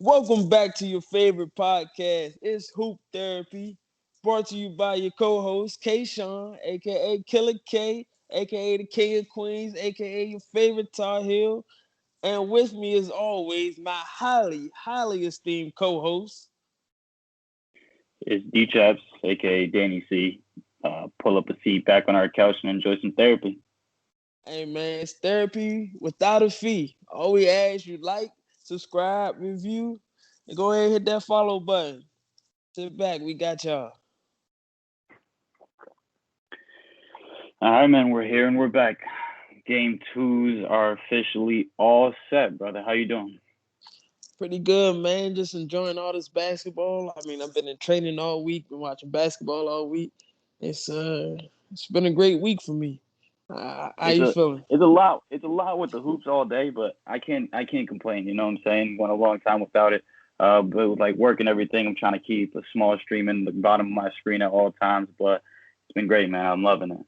Welcome back to your favorite podcast. It's Hoop Therapy, brought to you by your co-host K Sean, aka Killer K, aka the King of Queens, aka your favorite Tar Heel. And with me, as always, my highly esteemed co-host. It's D-Chaps, aka Danny C. Pull up a seat back on our couch and enjoy some therapy. Hey man, it's therapy without a fee. All we ask you like, subscribe, review, and go ahead and hit that follow button. Sit back, we got y'all. All right, man, we're here and we're back. Game twos are officially all set, brother. How you doing? Pretty good, man. Just enjoying all this basketball. I mean, I've been in training all week, been watching basketball all week. It's been a great week for me. How It's you a feeling? it's a lot with the hoops all day, but I can't complain. You know what I'm saying? Went a long time without it. But with like work and everything, I'm trying to keep a small stream in the bottom of my screen at all times. But it's been great, man. I'm loving it.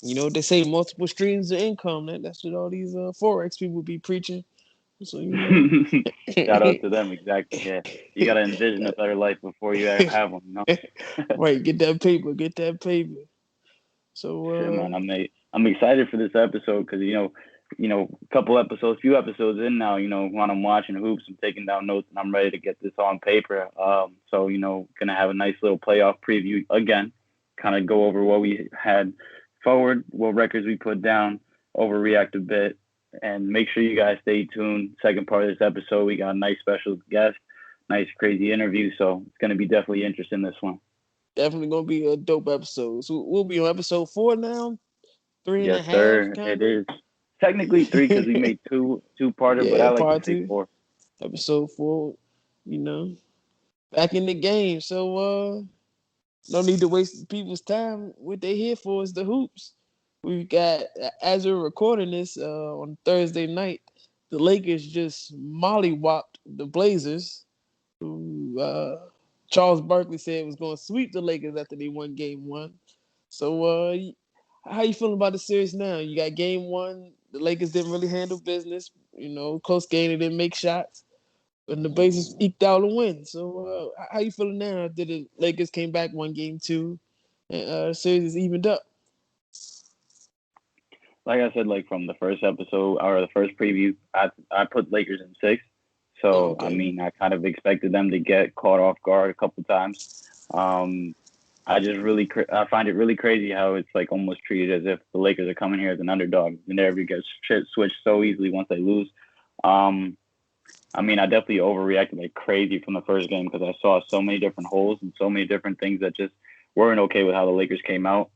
You know they say multiple streams of income. That's what all these forex people be preaching. So you know, Shout out to them, exactly. Yeah, you gotta envision a better life before you have one. You know. right? Get that paper. Get that paper. So Sure, man. I'm excited for this episode because few episodes in now. When I'm watching hoops, I'm taking down notes, and I'm ready to get this on paper. So gonna have a nice little playoff preview again. Kind of go over what we had forward, what records we put down, overreact a bit, and make sure you guys stay tuned. Second part of this episode, we got a nice special guest, nice crazy interview. So it's gonna be definitely interesting this one. definitely gonna be a dope episode. So we'll be on episode 4 now, three and a Yes, half, sir. kind It of. is technically three because we made two-parter, but Yeah, I like to part say 2, four. episode 4. You know, back in the game. So no need to waste people's time. What they here for is the hoops. We've got, as we're recording this on Thursday night, the Lakers just mollywopped the Blazers, who Charles Barkley said was going to sweep the Lakers after they won Game 1. So how you feeling about the series now? You got Game 1. The Lakers didn't really handle business. You know, close game. They didn't make shots. And the Blazers eked out a win. So how you feeling now after the Lakers came back, won Game 2, and series is evened up? Like I said, like from the first episode or the first preview, I put Lakers in six. Oh, So I okay. mean, I kind of expected them to get caught off guard a couple times. Um, I find it really crazy how it's like almost treated as if the Lakers are coming here as an underdog and everybody gets shit switched so easily once they lose. Um, I mean, I definitely overreacted like crazy from the first game because I saw so many different holes and so many different things that just weren't okay with how the Lakers came out.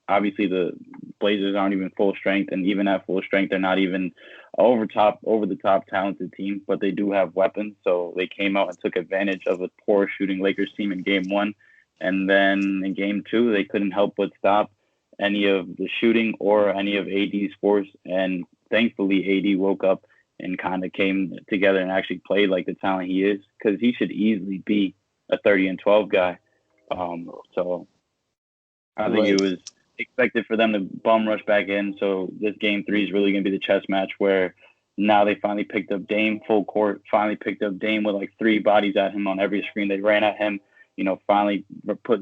Obviously, the Blazers aren't even full strength, and even at full strength, they're not even over the top talented team, but they do have weapons. So they came out and took advantage of a poor shooting Lakers team in game one, and then in game two, they couldn't help but stop any of the shooting or any of AD's force. And thankfully, AD woke up and kind of came together and actually played like the talent he is, because he should easily be a 30-12 guy. So I think it Right. was expected for them to bum rush back in. So this game three is really going to be the chess match where now they finally picked up Dame full court, finally picked up Dame with like three bodies at him on every screen. They ran at him, finally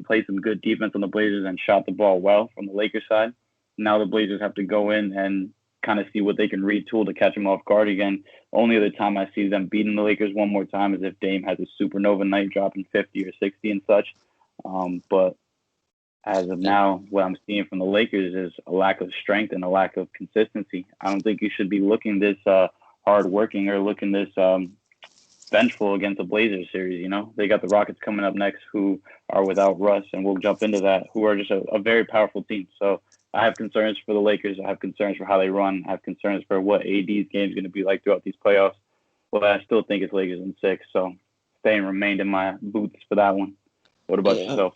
played some good defense on the Blazers and shot the ball well from the Lakers side. Now the Blazers have to go in and kind of see what they can retool to catch him off guard again. Only other time I see them beating the Lakers one more time is if Dame has a supernova night dropping 50 or 60 and such. But as of now, what I'm seeing from the Lakers is a lack of strength and a lack of consistency. I don't think you should be looking this hard working or looking this vengeful against the Blazers series. They got the Rockets coming up next, who are without Russ, and we'll jump into that, who are just a very powerful team. So I have concerns for the Lakers. I have concerns for how they run. I have concerns for what AD's game is going to be like throughout these playoffs. But I still think it's Lakers in six. So staying remained in my boots for that one. What about Yeah. yourself?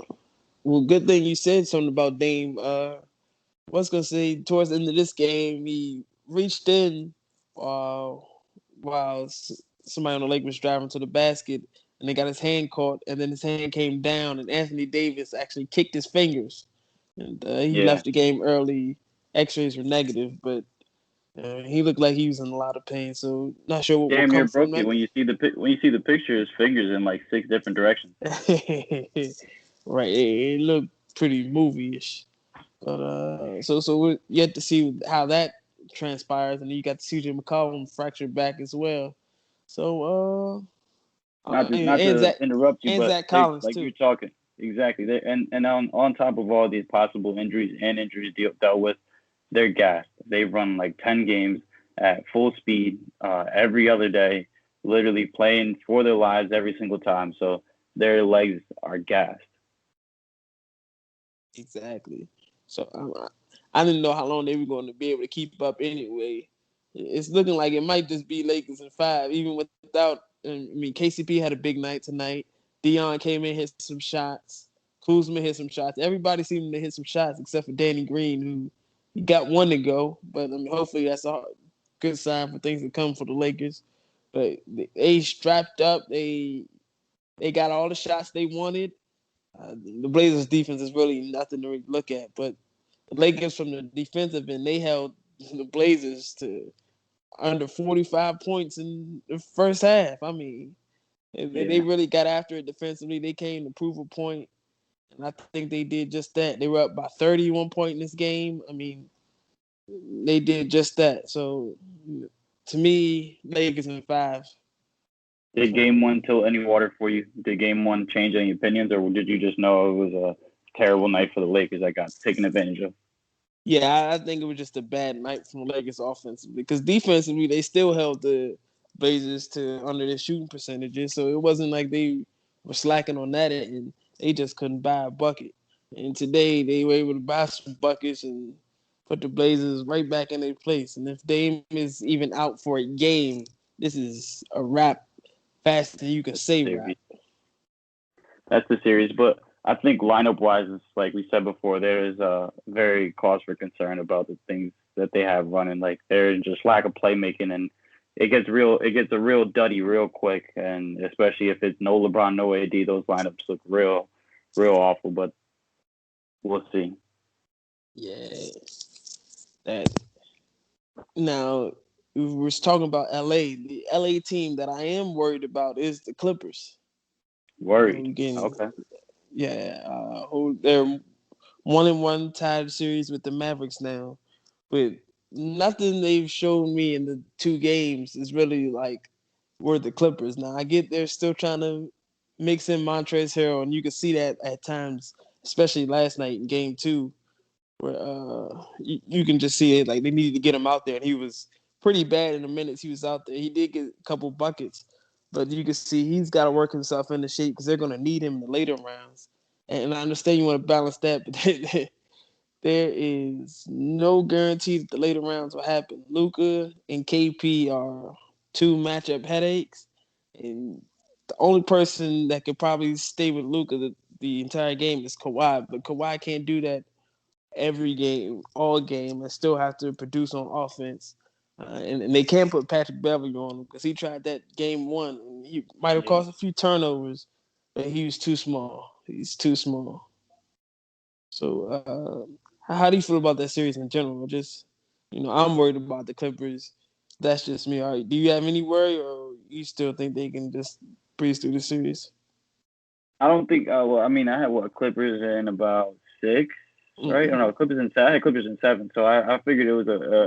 Well, good thing you said something about Dame. I was gonna say towards the end of this game, he reached in uh, while somebody on the Lakers was driving to the basket, and they got his hand caught, and then his hand came down, and Anthony Davis actually kicked his fingers, and he Yeah. left the game early. X-rays were negative, but He looked like he was in a lot of pain. So not sure what will Damn come near from broke it that. when you see the picture. His fingers in like 6 different directions. Right, it looked pretty movie-ish. But so we're yet to see how that transpires, and then you got CJ McCollum fractured back as well. So Not to interrupt you, And but Zach they Collins like you're too. talking exactly. They and on top of all these possible injuries and injuries dealt with, they're gassed. They run like 10 games at full speed every other day, literally playing for their lives every single time. So their legs are gassed. Exactly. So I didn't know how long they were going to be able to keep up anyway. It's looking like it might just be Lakers in five, even without. I mean, KCP had a big night tonight. Dion came in, hit some shots. Kuzma hit some shots. Everybody seemed to hit some shots except for Danny Green, who he got one to go. But I mean, hopefully that's a good sign for things to come for the Lakers. But they strapped up. They got all the shots they wanted. The Blazers' defense is really nothing to really look at, but the Lakers from the defensive end, they held the Blazers to under 45 points in the first half. I mean, they Yeah, really got after it defensively. They came to prove a point, and I think they did just that. They were up by 31 points in this game. I mean, they did just that. So, to me, Lakers in five. did game one tilt any water for you? Did game one change any opinions, or did you just know it was a terrible night for the Lakers that got taken advantage of? Yeah, I think it was just a bad night from Lakers offensively because defensively they still held the Blazers to under their shooting percentages, so it wasn't like they were slacking on that end. They just couldn't buy a bucket. And today they were able to buy some buckets and put the Blazers right back in their place. And if Dame is even out for a game, this is a wrap faster than you can That's the say wrap. series. That's the series. But I think lineup wise, like we said before, there is a very cause for concern about the things that they have running. Like there's just lack of playmaking, and it gets real. It gets a real duddy real quick, and especially if it's no LeBron, no AD, those lineups look real awful. But we'll see. Yeah, that now we was talking about LA. The LA team that I am worried about is the Clippers. Worried. Again, Okay. yeah, they're 1-1 tied series with the Mavericks now, but nothing they've shown me in the two games is really like worth the Clippers. Now I get they're still trying to mix in Montrezl Harrell, and you can see that at times, especially last night in Game Two, where you can just see it like they needed to get him out there, and he was pretty bad in the minutes he was out there. He did get a couple buckets, but you can see he's got to work himself into shape because they're going to need him in the later rounds. And I understand you want to balance that, but there is no guarantee that the later rounds will happen. Luka and KP are two matchup headaches, and the only person that could probably stay with Luka the entire game is Kawhi, but Kawhi can't do that every game, all game, and still have to produce on offense. And they can't put Patrick Beverly on him because he tried that game one. He might have Yeah. caused a few turnovers, but he was too small. He's too small. So, how do you feel about that series in general? Just, I'm worried about the Clippers. That's just me. All right. Do you have any worry, or you still think they can just breeze through the series? I don't think. Well, I mean, I had what Clippers in about six, right? Or Mm-hmm. no, Clippers in seven. I had Clippers in seven, so I figured it was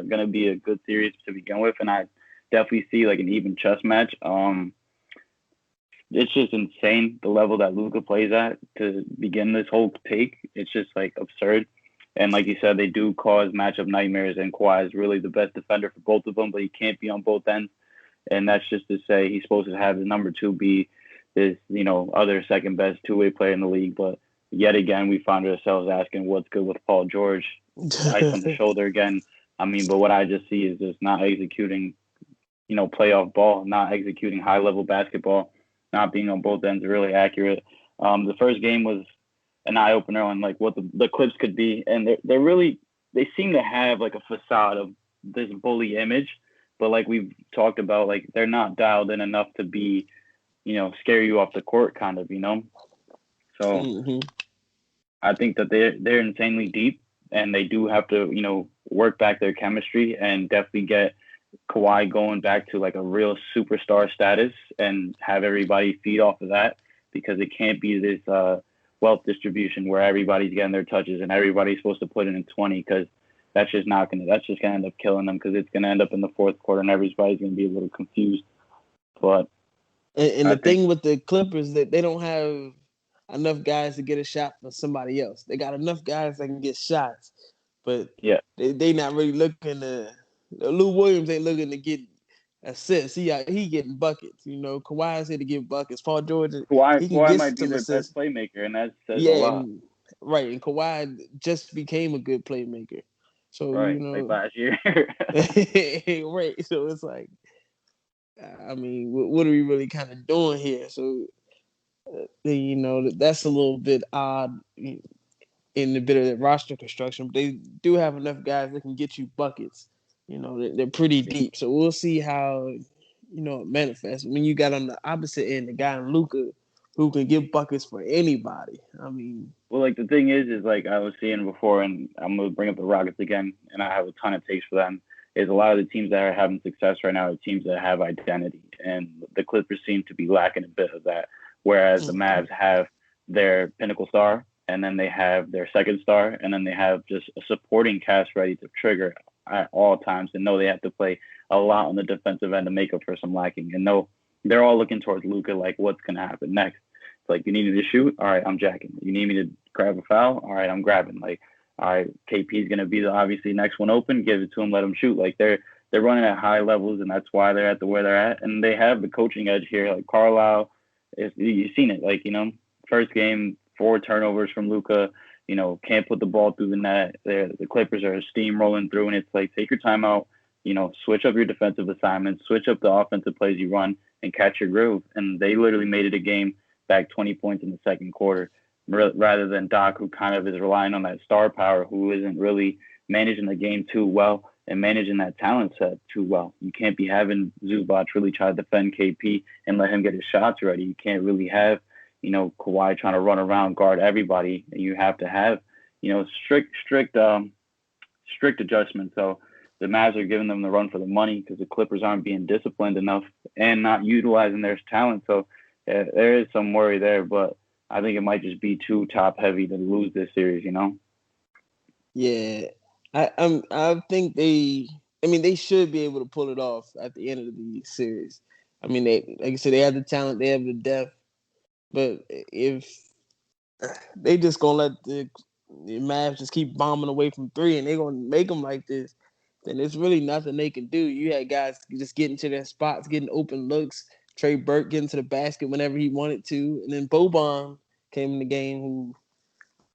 gonna be a good series to begin with, and I definitely see like an even chess match. It's just insane the level that Luca plays at to begin this whole take. It's just like absurd. And like you said, they do cause matchup nightmares, and Kawhi is really the best defender for both of them, but he can't be on both ends. And that's just to say he's supposed to have the number two be his, other second best two-way player in the league. But yet again, we find ourselves asking what's good with Paul George, ice on the shoulder again. I mean, but what I just see is just not executing, playoff ball, not executing high-level basketball, not being on both ends really accurate. The first game was an eye opener on like what the Clips could be, and they're really they seem to have like a facade of this bully image, but like we've talked about, like they're not dialed in enough to be, scare you off the court, kind of. So hmm I think that they're insanely deep, and they do have to, work back their chemistry and definitely get Kawhi going back to like a real superstar status and have everybody feed off of that because it can't be this wealth distribution where everybody's getting their touches and everybody's supposed to put in 20 because that's just gonna end up killing them because it's gonna end up in the fourth quarter and everybody's gonna be a little confused. But And I the think thing with the Clippers that they don't have enough guys to get a shot for somebody else. They got enough guys that can get shots, but yeah, they not really looking to. Lou Williams ain't looking to get assists. He getting buckets. You know, Kawhi's here to get buckets. Paul George, he can Kawhi get might be some their best assists. playmaker, and that says a Yeah, lot. and right, and Kawhi just became a good playmaker. So you Right, like know, last year. right. So it's like, I mean, what are we really kind of doing here? So you know, that's a little bit odd in the bit of the roster construction. But they do have enough guys that can get you buckets. You know, they're pretty deep. So we'll see how it manifests. When you got on the opposite end, the guy in Luca who can get buckets for anybody. I mean, Well, like the thing is like I was saying before, and I'm gonna bring up the Rockets again, and I have a ton of takes for them. Is a lot of the teams that are having success right now are teams that have identity, and the Clippers seem to be lacking a bit of that. Whereas the mm-hmm. Mavs have their pinnacle star, and then they have their second star, and then they have just a supporting cast ready to trigger at all times, and know they have to play a lot on the defensive end to make up for some lacking, and know they're all looking towards Luca, like what's gonna happen next. Like you need me to shoot, all right, I'm jacking. You need me to grab a foul, all right, I'm grabbing. Like, all right, KP's gonna be the obviously next one open. Give it to him, let him shoot. Like they're running at high levels, and that's why they're at the where they're at. And they have the coaching edge here. Like Carlisle, you've seen it. Like first game, 4 turnovers from Luca. Can't put the ball through the net. The Clippers are steamrolling through, and it's like take your time out. Switch up your defensive assignments, switch up the offensive plays you run, and catch your groove. And they literally made it a game back 20 points in the second quarter, rather than Doc, who kind of is relying on that star power, who isn't really managing the game too well and managing that talent set too well. You can't be having Zubac really try to defend KP and let him get his shots ready. You can't really have, Kawhi trying to run around, guard everybody. You have to have, strict adjustments. So the Mavs are giving them the run for the money because the Clippers aren't being disciplined enough and not utilizing their talent. So there is some worry there, but I think it might just be too top heavy to lose this series. Yeah, I think they. I mean, they should be able to pull it off at the end of the series. I mean, they like I said, they have the talent, they have the depth, but if they just gonna let the Mavs just keep bombing away from three, and they're gonna make them like this, then there's really nothing they can do. You had guys just getting to their spots, getting open looks. Trey Burke getting to the basket whenever he wanted to, and then Boban came in the game, who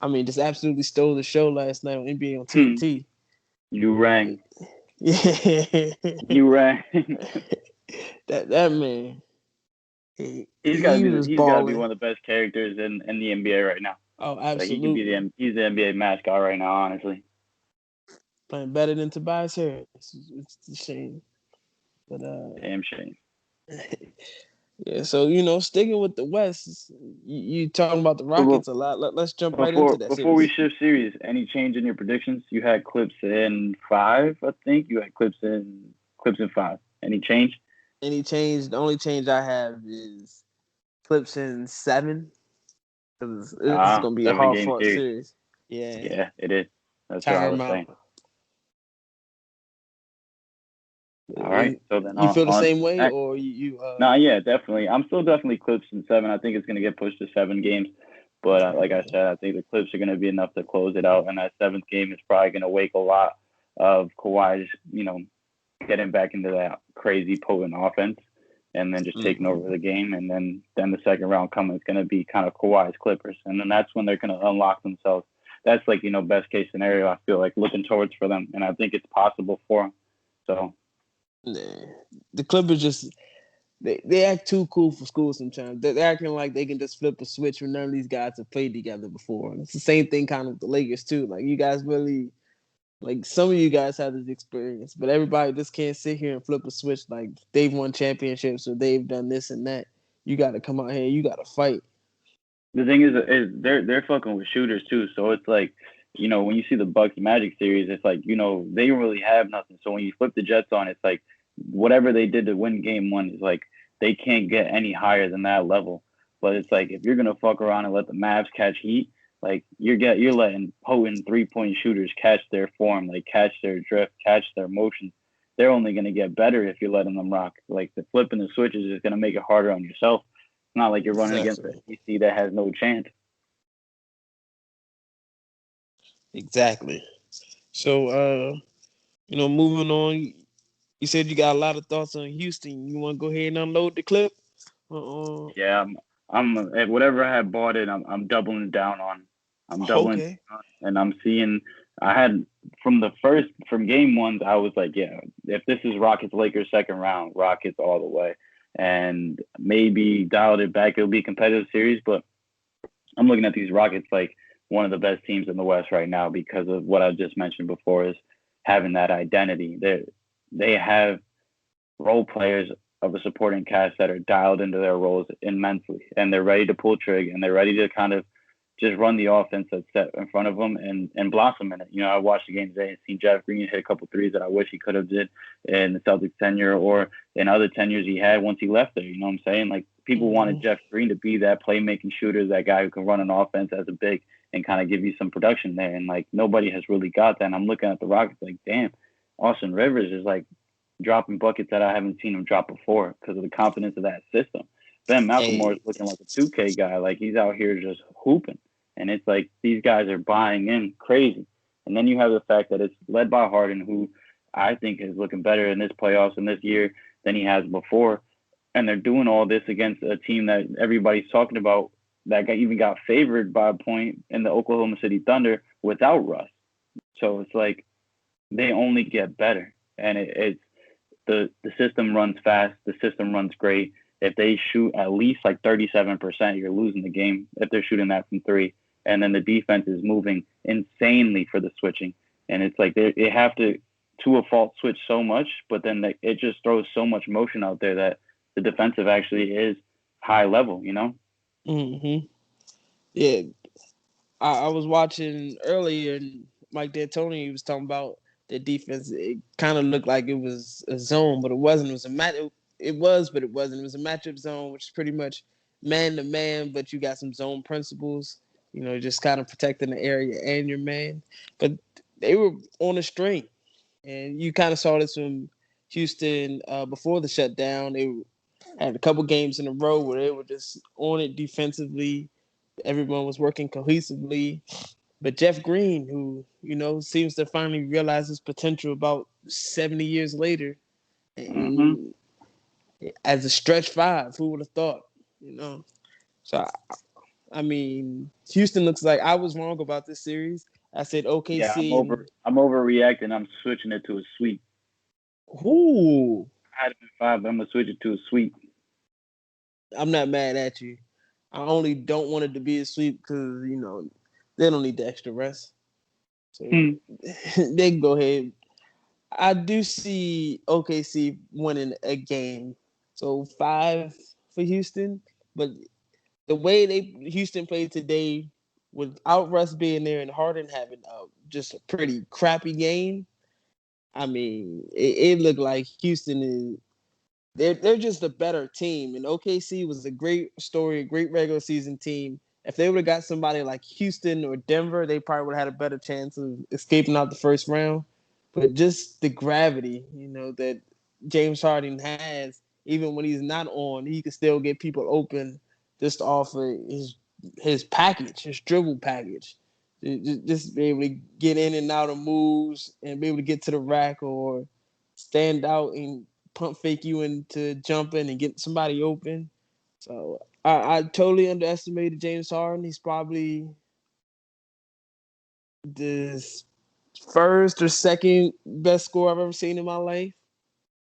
I mean, just absolutely stole the show last night on NBA on TNT. You rang. Yeah, You rang. that man, he, he's got to he be was he's got to be balling. one of the best characters in the NBA right now. Oh, Like he could be absolutely. he's the NBA mascot right now, honestly. Playing better than Tobias Harris. It's a shame. But Damn shame. yeah, so sticking with the West, you talking about the So Rockets a lot. Let's jump right into that before we series. shift series, any change in your predictions? You had Clips in 5, I think. You had Clips in 5. Any change? Any change? The only change I have is Clips in 7 because this is Ah, gonna be a 7 hard game fought series. series. Yeah, Yeah, it is. That's what I tire was him saying. out. All right. So then You feel the on to same the way, next. or you No, yeah, definitely. I'm still definitely Clips in 7. I think it's going to get pushed to 7 games. But like I said, I think the Clips are going to be enough to close it out. And that seventh game is probably going to wake a lot of Kawhi's, getting back into that crazy potent offense and then just taking over the game. And then the second round coming is going to be kind of Kawhi's Clippers. And then that's when they're going to unlock themselves. That's like, best case scenario, I feel like looking towards for them. And I think it's possible for them. So nah. The Clippers just they act too cool for school sometimes. They're acting like they can just flip a switch when none of these guys have played together before. And it's the same thing kind of with the Lakers too. Like you guys really like some of you guys have this experience, but everybody just can't sit here and flip a switch like they've won championships or they've done this and that. You got to come out here. You got to fight. the thing is they're fucking with shooters too. So it's like when you see the Bucks Magic series, it's like, they don't really have nothing. So when you flip the Jets on, it's like whatever they did to win game one is like they can't get any higher than that level. But it's like if you're gonna fuck around and let the Mavs catch heat, like you're letting potent 3-point shooters catch their form, like catch their drift, catch their motion. They're only gonna get better if you're letting them rock. Like the flipping the switches is gonna make it harder on yourself. It's not like you're running against Exactly. an AC that has no chance. Exactly. So, moving on. You said you got a lot of thoughts on Houston. You want to go ahead and unload the clip? Yeah, I'm whatever I had bought it, I'm doubling down on. I'm doubling Okay. down, and I'm seeing. I had from game one, I was like, yeah, if this is Rockets Lakers second round, Rockets all the way, and maybe dialed it back. It'll be a competitive series, but I'm looking at these Rockets like one of the best teams in the West right now because of what I just mentioned before is having that identity. They have role players of a supporting cast that are dialed into their roles immensely, and they're ready to pull trigger, and they're ready to kind of just run the offense that's set in front of them and blossom in it. I watched the game today and seen Jeff Green hit a couple threes that I wish he could have did in the Celtics tenure or in other tenures he had once he left there. You know what I'm saying? Like people wanted Mm-hmm. Jeff Green to be that playmaking shooter, that guy who can run an offense as a big and kind of give you some production there. And like nobody has really got that. And I'm looking at the Rockets like, damn, Austin Rivers is like dropping buckets that I haven't seen him drop before because of the confidence of that system. Ben McLemore is Hey, looking like a 2K guy. Like he's out here just hooping. And it's like these guys are buying in crazy. And then you have the fact that it's led by Harden, who I think is looking better in this playoffs and this year than he has before. And they're doing all this against a team that everybody's talking about that even got favored by a point in the Oklahoma City Thunder without Russ. So it's like they only get better. And it's the system runs fast. The system runs great. If they shoot at least like 37%, you're losing the game if they're shooting that from three. And then the defense is moving insanely for the switching. And it's like they have to a fault switch so much, but then it just throws so much motion out there that the defensive actually is high level. mm-hmm. Yeah, I was watching earlier, and Mike D'Antoni was talking about the defense. It kind of looked like it was a zone, but it wasn't. It was a match. It was, but it wasn't. It was a matchup zone, which is pretty much man to man, but you got some zone principles. Just kind of protecting the area and your man. But they were on a string, and you kind of saw this from Houston before the shutdown. They had a couple games in a row where they were just on it defensively. Everyone was working cohesively. But Jeff Green, who seems to finally realize his potential about 70 years later, Mm-hmm. as a stretch five, who would have thought? You know, so I mean, Houston looks like I was wrong about this series. I said Yeah, OKC and I'm overreacting. I'm switching it to a sweep. who? I had it in five, but I'm gonna switch it to a sweep. I'm not mad at you. I only don't want it to be a sweep because they don't need the extra rest, so they can go ahead. I do see OKC winning a game, so 5 for Houston. But the way Houston played today, without Russ being there and Harden having just a pretty crappy game, I mean, it looked like Houston is they're just a better team. And OKC was a great story, a great regular season team. If they would have got somebody like Houston or Denver, they probably would have had a better chance of escaping out the first round. But just the gravity, that James Harden has, even when he's not on, he can still get people open just off of his package, his dribble package. Just be able to get in and out of moves and be able to get to the rack or stand out and pump fake you into jumping and getting somebody open. So I totally underestimated James Harden. He's probably the first or second best scorer I've ever seen in my life.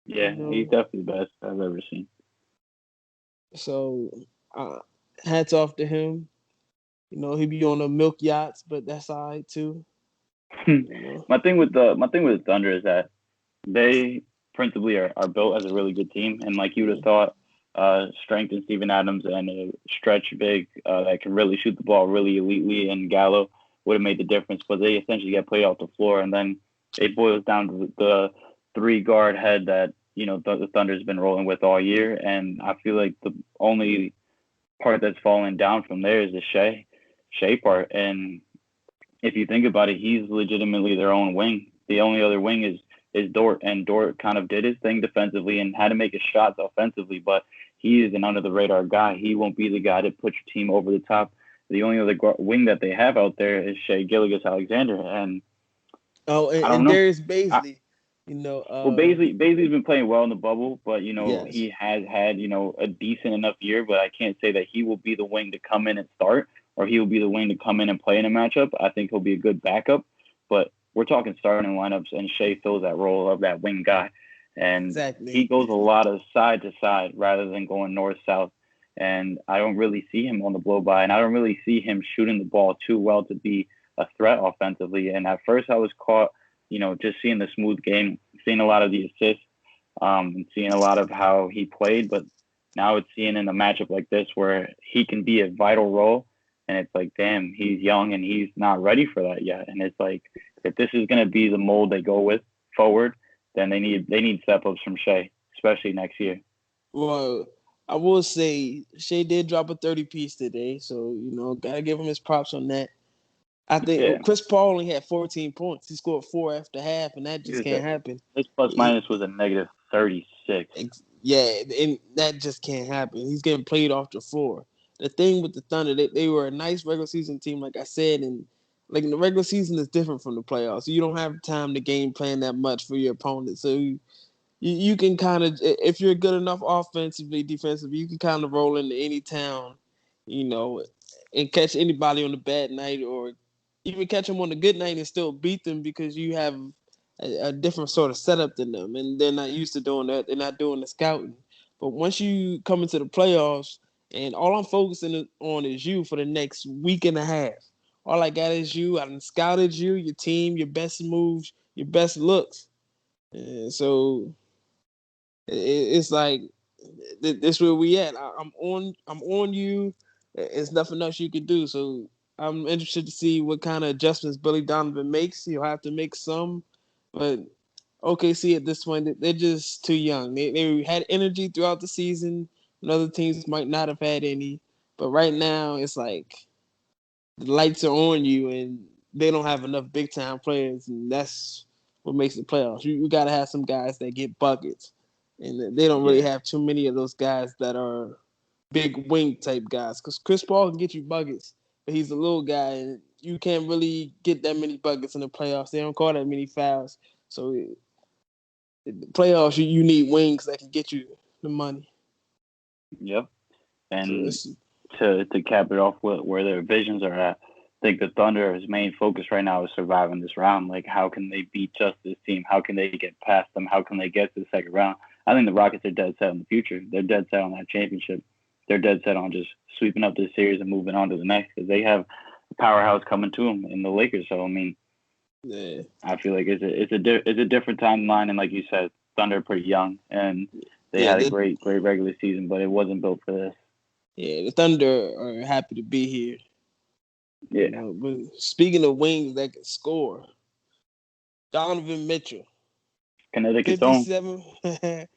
You Yeah, he's know, definitely the best I've ever seen. so uh, hats off to him. He be on the milk yachts, but that's all right too. You know. My thing with the Thunder is that they principally are built as a really good team, and like you would have thought, strength in Steven Adams and a stretch big that can really shoot the ball really elitely and Gallo would have made the difference. But they essentially get played off the floor, and then it boils down to the three guard head that the Thunder's been rolling with all year. And I feel like the only part that's falling down from there is the Shea part. And if you think about it, he's legitimately their own wing. The only other wing is Dort, and Dort kind of did his thing defensively and had to make his shots offensively, but he is an under the radar guy. He won't be the guy to put your team over the top. The only other wing that they have out there is Shea Gilgeous-Alexander, and Oh, I don't and know. Darius I, Baisley, well, Baisley's been playing well in the bubble, but yes, he has had a decent enough year. But I can't say that he will be the wing to come in and start, or he will be the wing to come in and play in a matchup. I think he'll be a good backup, but we're talking starting lineups, and Shea fills that role of that wing guy, and he exactly. goes a lot of side to side rather than going north south. And I don't really see him on the blow by, and I don't really see him shooting the ball too well to be a threat offensively. And at first, I was caught, just seeing the smooth game, seeing a lot of the assists, and seeing a lot of how he played. But now it's seeing in a matchup like this where he can be a vital role, and it's like, damn, he's young and he's not ready for that yet. And it's like, if this is going to be the mold they go with forward, then they need step ups from Shea, especially next year. Well, I will say Shea did drop a 30 piece today, so gotta give him his props on that. I think Yeah, Chris Paul only had 14 points. He scored 4 after half, and that he just was can't happen. his plus He, minus was a negative 36. yeah, and that just can't happen. He's getting played off the floor. The thing with the Thunder, they were a nice regular season team, like I said, and like in the regular season is different from the playoffs. You don't have time to game plan that much for your opponent, so you can kind of, if you're good enough offensively, defensively, you can kind of roll into any town, you know, and catch anybody on a bad night, or even catch them on a good night and still beat them because you have a different sort of setup than them, and they're not used to doing that. They're not doing the scouting. But once you come into the playoffs, and all I'm focusing on is you for the next week and a half. All I got is you. I done scouted you, your team, your best moves, your best looks. And so it's like this where we at. I'm on you. There's nothing else you can do. So I'm interested to see what kind of adjustments Billy Donovan makes. He'll have to make some, but OKC at this point they're just too young. They had energy throughout the season, and other teams might not have had any. But right now it's like the lights are on you, and they don't have enough big time players, and that's what makes the playoffs. You got to have some guys that get buckets, and they don't really Yeah, have too many of those guys that are big wing type guys. Because Chris Paul can get you buckets, but he's a little guy, and you can't really get that many buckets in the playoffs. They don't call that many fouls, so the playoffs you need wings that can get you the money. yep. So And it's to cap it off with where their visions are at, I think the Thunder's main focus right now is surviving this round. Like, how can they beat just this team? How can they get past them? How can they get to the second round? I think the Rockets are dead set on the future. They're dead set on that championship. They're dead set on just sweeping up this series and moving on to the next because they have a powerhouse coming to them in the Lakers. So I mean, yeah, I feel like it's a different timeline, and like you said, Thunder are pretty young and they yeah. had a great regular season, but it wasn't built for this. The Thunder are happy to be here. Yeah, But speaking of wings that can score, Donovan Mitchell, Connecticut's own. 57.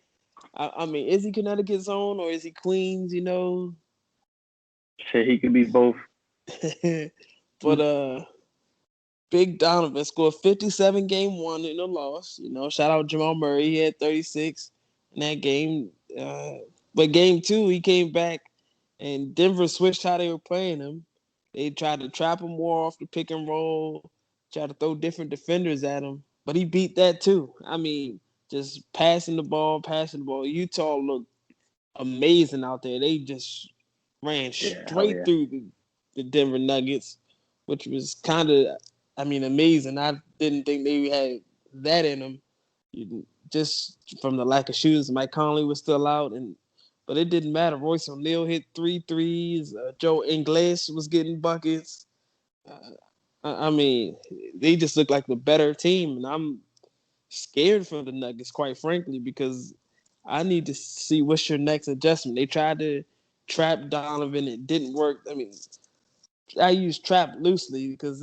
I mean, is he Connecticut's own or is he Queens? Shit, he could be both. But Big Donovan scored 57 game one in a loss. Shout out Jamal Murray. He had 36 in that game. But game two, he came back and Denver switched how they were playing him. They tried to trap him more off the pick and roll, tried to throw different defenders at him. But he beat that too. I mean, just passing the ball, passing the ball. Utah looked amazing out there. They just ran Yeah, hell straight yeah. through the Denver Nuggets, which was kind of, I mean, amazing. I didn't think they had that in them. Just from the lack of shooters, Mike Conley was still out, but it didn't matter. Royce O'Neal hit three threes. Joe Ingles was getting buckets. Uh, I mean, they just look like the better team, and I'm scared for the Nuggets, quite frankly, because I need to see what's your next adjustment. They tried to trap Donovan, it didn't work. I mean, I use trap loosely because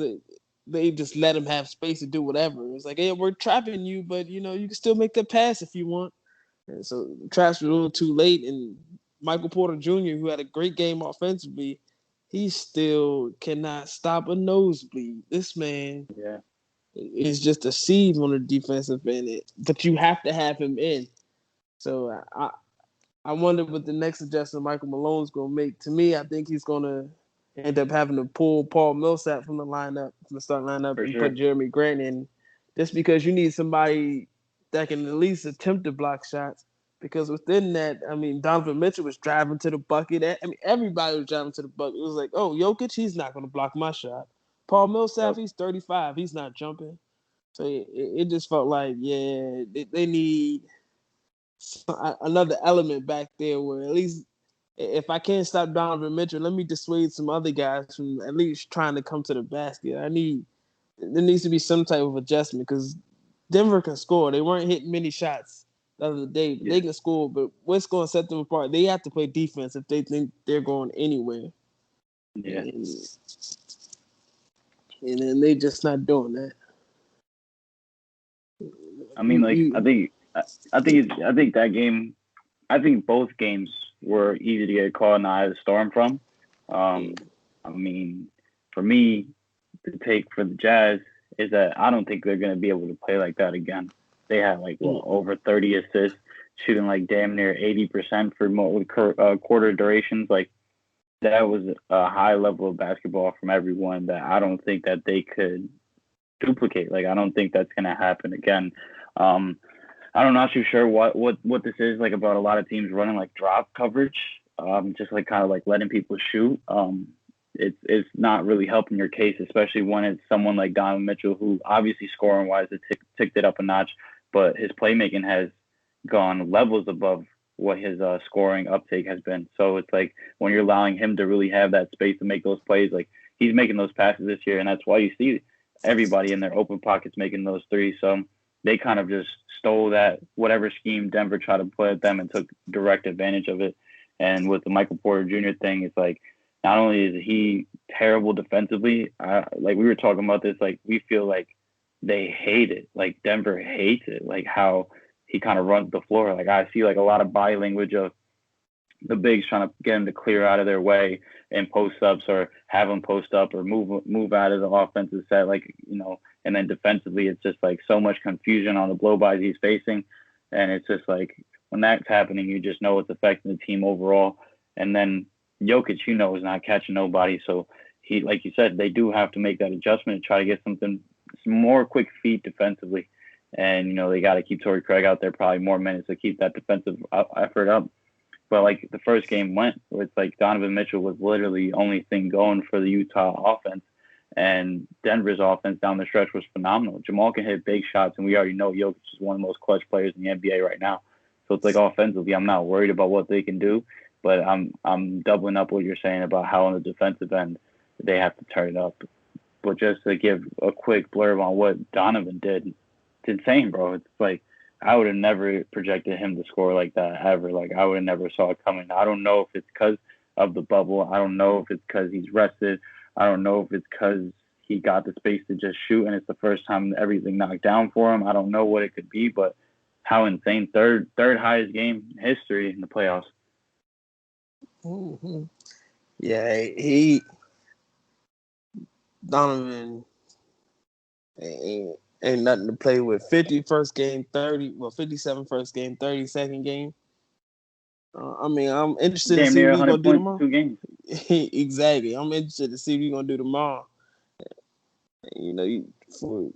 they just let him have space to do whatever. It's like, hey, we're trapping you, but you know you can still make that pass if you want. And so traps were a little too late, and Michael Porter Jr., who had a great game offensively, he still cannot stop a nosebleed. This man Yeah, is just a seed on the defensive end, but you have to have him in. So I wonder what the next adjustment Michael Malone's going to make. To me, I think he's going to end up having to pull Paul Millsap from the starting lineup, for and put sure. Jeremy Grant in, just because you need somebody that can at least attempt to block shots. Because within that, I mean, Donovan Mitchell was driving to the bucket. I mean, everybody was driving to the bucket. It was like, oh, Jokic, he's not going to block my shot. Paul Millsap, Yep. he's 35. He's not jumping. So it just felt like, yeah, they need another element back there where at least if I can't stop Donovan Mitchell, let me dissuade some other guys from at least trying to come to the basket. There needs to be some type of adjustment because Denver can score. They weren't hitting many shots the other day, but Yeah. they can score. But what's going to set them apart? They have to play defense if they think they're going anywhere, Yeah. and, and then they just not doing that. I mean, like You, I think that game. I think both games were easy to get caught in the eye of the storm from. Um, I mean, for me, the take for the Jazz is that I don't think they're going to be able to play like that again. They had like you, over 30 assists, shooting like damn near 80% for quarter durations. Like that was a high level of basketball from everyone that I don't think that they could duplicate. Like I don't think that's going to happen again. Um, I'm not too sure what this is like about a lot of teams running like drop coverage, just like kind of like letting people shoot. It's not really helping your case, especially when it's someone like Donovan Mitchell, who obviously scoring wise has ticked it up a notch, but his playmaking has gone levels above what his scoring uptake has been. So it's like when you're allowing him to really have that space to make those plays, like he's making those passes this year, and that's why you see everybody in their open pockets making those threes. So they kind of just stole that whatever scheme Denver tried to play at them and took direct advantage of it. And with the Michael Porter Jr. thing, it's like not only is he terrible defensively, like we were talking about this, like we feel like they hate it, like Denver hates it, like how he kind of runs the floor. Like I see like a lot of body language of the bigs trying to get him to clear out of their way and post ups or have him post up or move out of the offensive set, like and then defensively it's just like so much confusion on the blow bys he's facing, and it's just like when that's happening, you just know it's affecting the team overall. And then Jokic, is not catching nobody, so he, like you said, they do have to make that adjustment to try to get some more quick feet defensively, and they got to keep Torrey Craig out there probably more minutes to keep that defensive effort up. But like the first game went, where it's like Donovan Mitchell was literally the only thing going for the Utah offense, and Denver's offense down the stretch was phenomenal. Jamal can hit big shots, and we already know Jokic is one of the most clutch players in the NBA right now. So it's like offensively, I'm not worried about what they can do, but I'm doubling up what you're saying about how on the defensive end they have to turn it up. But just to give a quick blurb on what Donovan did, it's insane, bro. It's like I would have never projected him to score like that ever. Like I would have never saw it coming. I don't know if it's because of the bubble. I don't know if it's because he's rested. I don't know if it's because he got the space to just shoot and it's the first time everything knocked down for him. I don't know what it could be, but how insane. Third highest game in history in the playoffs. mm-hmm. Yeah, he Donovan ain't nothing to play with. 50 first game, 30, 57 first game, 30 second game. I mean, I'm interested to Damn see near what he's 100 gonna do points tomorrow. in 2 games. Exactly. I'm interested to see what he's gonna do tomorrow. You know,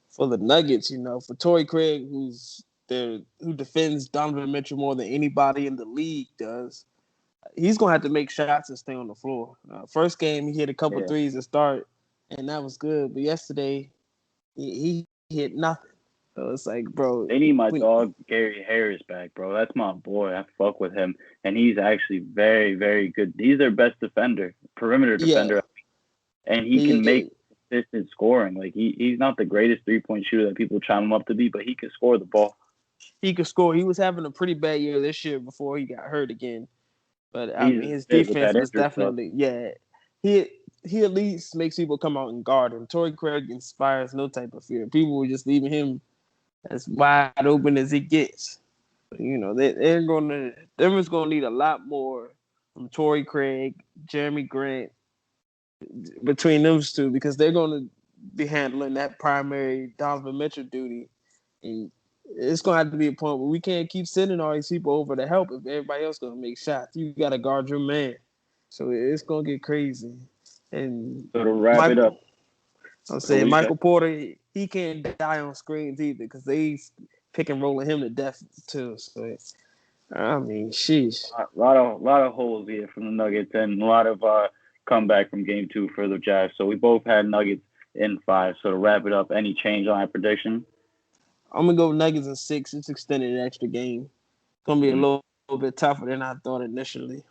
for the Nuggets, for Torrey Craig, who defends Donovan Mitchell more than anybody in the league does. He's gonna have to make shots and stay on the floor. First game, he hit a couple Yeah. threes to start, and that was good. But yesterday, he hit nothing. So it's like, bro, They need my when dog Gary Harris back, bro. That's my boy. I fuck with him, and he's actually very, very good. He's their best defender, perimeter yeah, defender, and he he can make is. consistent scoring. Like he's not the greatest 3-point shooter that people chime him up to be, but he can score the ball. He could score. He was having a pretty bad year this year before he got hurt again. But I He's mean, his fit with defense that was injury stuff. definitely, yeah. He he at least makes people come out and guard him. Torrey Craig inspires no type of fear. People were just leaving him as wide open as it gets. They're gonna Denver's gonna need a lot more from Torrey Craig, Jeremy Grant, between those two because they're gonna be handling that primary Donovan Mitchell duty. And it's gonna have to be a point where we can't keep sending all these people over to help if everybody else gonna make shots. You gotta guard your man. So it's gonna get crazy. And So to wrap it Michael, up, I'm what saying you said? Michael Porter, he can't die on screens either because they pick and rolling him to death too. So I mean, sheesh. A lot of holes here from the Nuggets and a lot of comeback from Game 2 for the Jazz. So we both had Nuggets in 5. So to wrap it up, any change on that prediction? I'm gonna go Nuggets in 6. It's extended an extra game. It's gonna be a Mm. little bit tougher than I thought initially.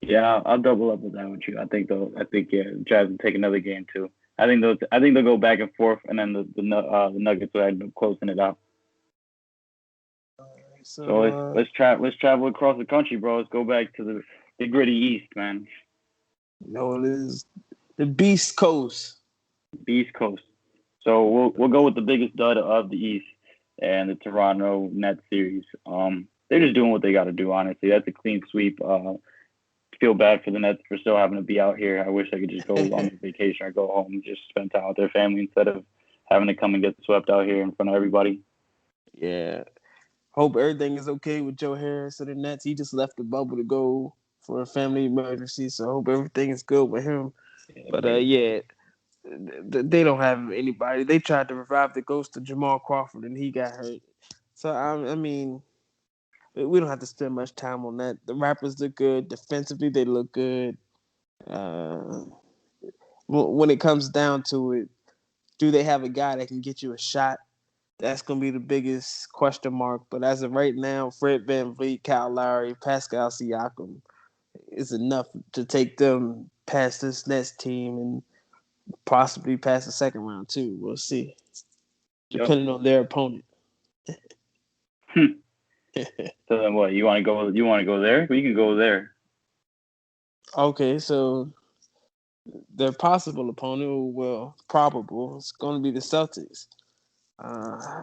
Yeah, I'll double up with that with you. I think though. I think yeah, Jazz will take another game too. I think they'll go back and forth, and then the Nuggets will end up closing it out. So So let's travel across the country, bro. Let's go back to the gritty East, man. it is the Beast Coast. The East Coast. So we'll go with the biggest dud of the East and the Toronto Nets series. They're just doing what they got to do. Honestly, that's a clean sweep. Feel bad for the Nets for still having to be out here. I wish I could just go on vacation or go home and just spend time with their family instead of having to come and get swept out here in front of everybody. Yeah. Hope everything is okay with Joe Harris of the Nets. He just left the bubble to go for a family emergency, so I hope everything is good with him. But Yeah, yeah, they don't have anybody. They tried to revive the ghost of Jamal Crawford, and he got hurt. So I mean, we don't have to spend much time on that. The Raptors look good defensively. They look good. Uh, when it comes down to it, do they have a guy that can get you a shot? That's gonna be the biggest question mark. But as of right now, Fred VanVleet, Kyle Lowry, Pascal Siakam is enough to take them past this Nets team and possibly past the second round too. We'll see, yep. depending on their opponent. So then what? You want to go? You want to go there? We can go there. Okay, so their possible opponent, well, probable, is going to be the Celtics. Uh,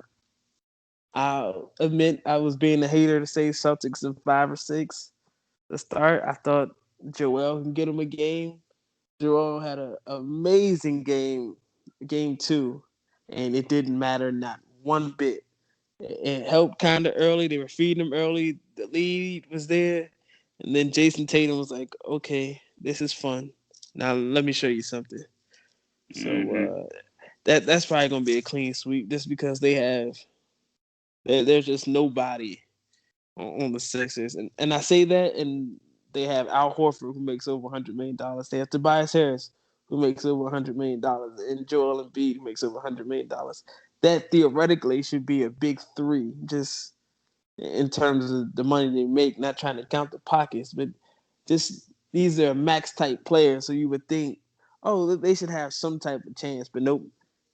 I'll admit I was being a hater to say Celtics in 5 or 6 to start. I thought Joel can get him a game. Joel had an amazing game 2, and it didn't matter not one bit. It helped kind of early. They were feeding him early. The lead was there, and then Jason Tatum was like, "Okay, this is fun. Now let me show you something." So Hmm. that's probably gonna be a clean sweep, just because there's just nobody on the Sixers, and I say that, and they have Al Horford who makes over $100 million. They have Tobias Harris who makes over $100 million, and Joel Embiid who makes over $100 million. That theoretically should be a big three, just in terms of the money they make. Not trying to count the pockets, but just these are max type players, so you would think, oh, they should have some type of chance, but nope,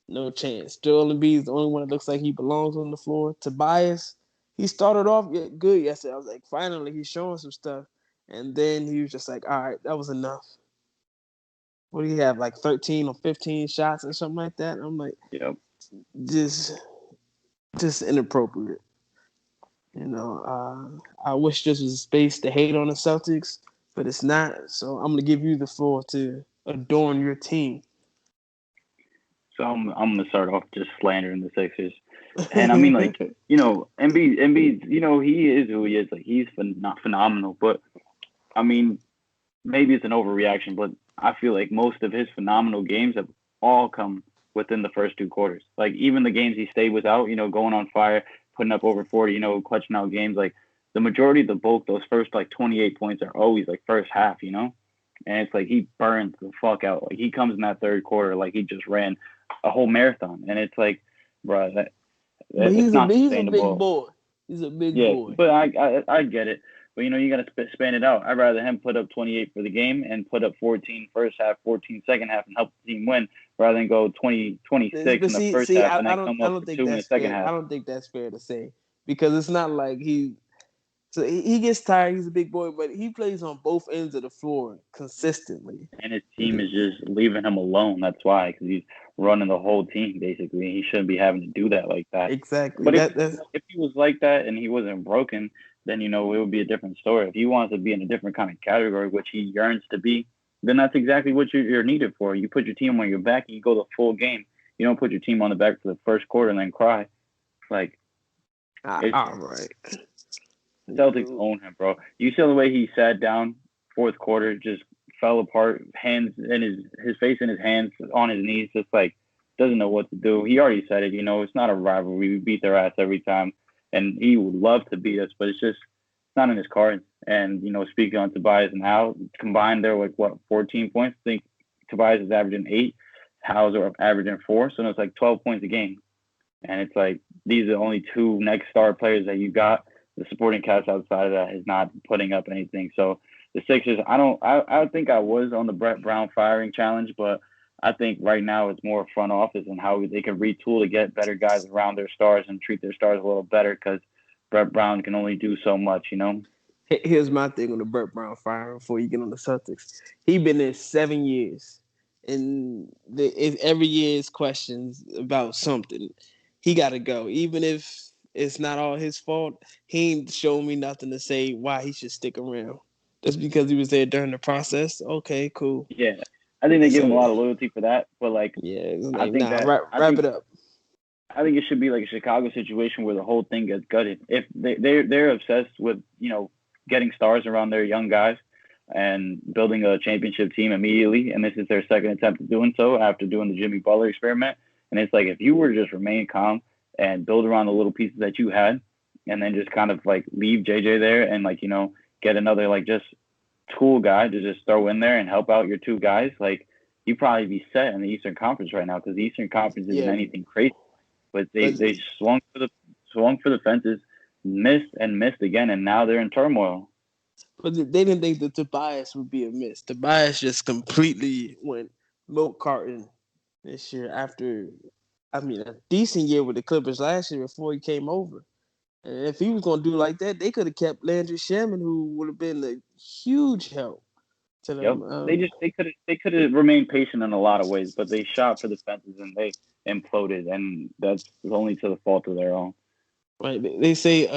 no chance. Joel Embiid is the only one that looks like he belongs on the floor. Tobias, he started off good yesterday. I was like, finally, he's showing some stuff, and then he was just like, all right, that was enough. What do you have, like 13 or 15 shots or something like that? I'm like, Yep. just just inappropriate. I wish this was a space to hate on the Celtics, but it's not. So I'm gonna give you the floor to adorn your team. So I'm gonna start off just slandering the Sixers, and I mean like Embiid, he is who he is. Like he's not phenomenal, but I mean maybe it's an overreaction, but I feel like most of his phenomenal games have all come within the first 2 quarters. Like even the games he stayed without, going on fire, putting up over 40, clutching out games. Like the majority of the bulk, those first like 28 points are always like first half. And it's like he burns the fuck out. Like he comes in that third quarter like he just ran a whole marathon, and it's like, bro, But it's not he's a big sustainable. boy. He's a big Yeah, boy. but I get it. But you got to span it out. I'd rather him put up 28 for the game and put up 14 first half, 14 second half, and help the team win, rather than go 20, 26 But in the see, first see, half I, and I then don't come I up don't for think two in the that's second fair. I half. don't think that's fair to say because it's not like he So he gets tired. He's a big boy, but he plays on both ends of the floor consistently. And his team is just leaving him alone. That's why, because he's running the whole team basically. He shouldn't be having to do that like that. Exactly. But That's if he was like that and he wasn't broken, then it would be a different story. If he wants to be in a different kind of category, which he yearns to be, then that's exactly what you're needed for. You put your team on your back and you go the full game. You don't put your team on the back for the first quarter and then cry. Like it's all right. Celtics own him, bro. You see the way he sat down fourth quarter, just fell apart, hands in his face in his hands, on his knees, just like doesn't know what to do. He already said it. It's not a rivalry. We beat their ass every time, and he would love to beat us, but it's not in his cards. And speaking on Tobias and Hal combined, they're like what 14 points. I think Tobias is averaging 8, Hal's are averaging 4, so it's like 12 points a game. And it's like these are the only two next star players that you got. The supporting cast outside of that is not putting up anything. So the Sixers, I think I was on the Brett Brown firing challenge, but I think right now it's more front office and how they can retool to get better guys around their stars and treat their stars a little better because Brett Brown can only do so much. Here's my thing on the Brett Brown fire before you get on the Celtics. He been there 7 years, and every year is questions about something. He got to go, even if it's not all his fault. He ain't shown me nothing to say why he should stick around. Just because he was there during the process. Okay, cool. Yeah, I think they give him a So lot of loyalty for that, but like yeah, it's I like think nah, that I wrap think it up. I think it should be like a Chicago situation where the whole thing gets gutted. If they're obsessed with getting stars around their young guys and building a championship team immediately, and this is their second attempt at doing so after doing the Jimmy Butler experiment. And it's like if you were to just remain calm and build around the little pieces that you had, and then just kind of like leave JJ there and get another like just tool guy to just throw in there and help out your two guys, like you probably be set in the Eastern Conference right now because the Eastern Conference isn't Yeah, anything crazy, but they but they swung for the fences, missed and missed again, and now they're in turmoil. they didn't think that Tobias would be a miss. Tobias just completely went milk carton this year after, I mean, a decent year with the Clippers last year before he came over. And if he was going to do like that, they could have kept Landry Shaman, who would have been a huge help to Yep. them. They could have remained patient in a lot of ways, but they shot for the fences and they imploded, and that's only to the fault of their own. Right? They say,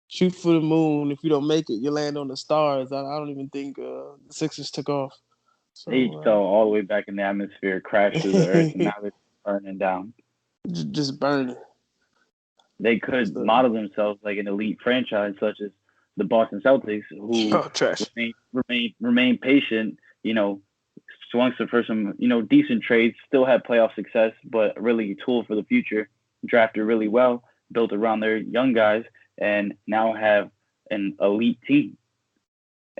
shoot for the moon. If you don't make it, you land on the stars. I don't even think the Sixers took off. They So fell all the way back in the atmosphere, crashed through the earth, and now they're burning down. just burning. They could So, model themselves like an elite franchise such as the Boston Celtics, who oh, trash. remain patient. Swung for some decent trades, still had playoff success, but really a tool for the future. Drafted really well, built around their young guys, and now have an elite team.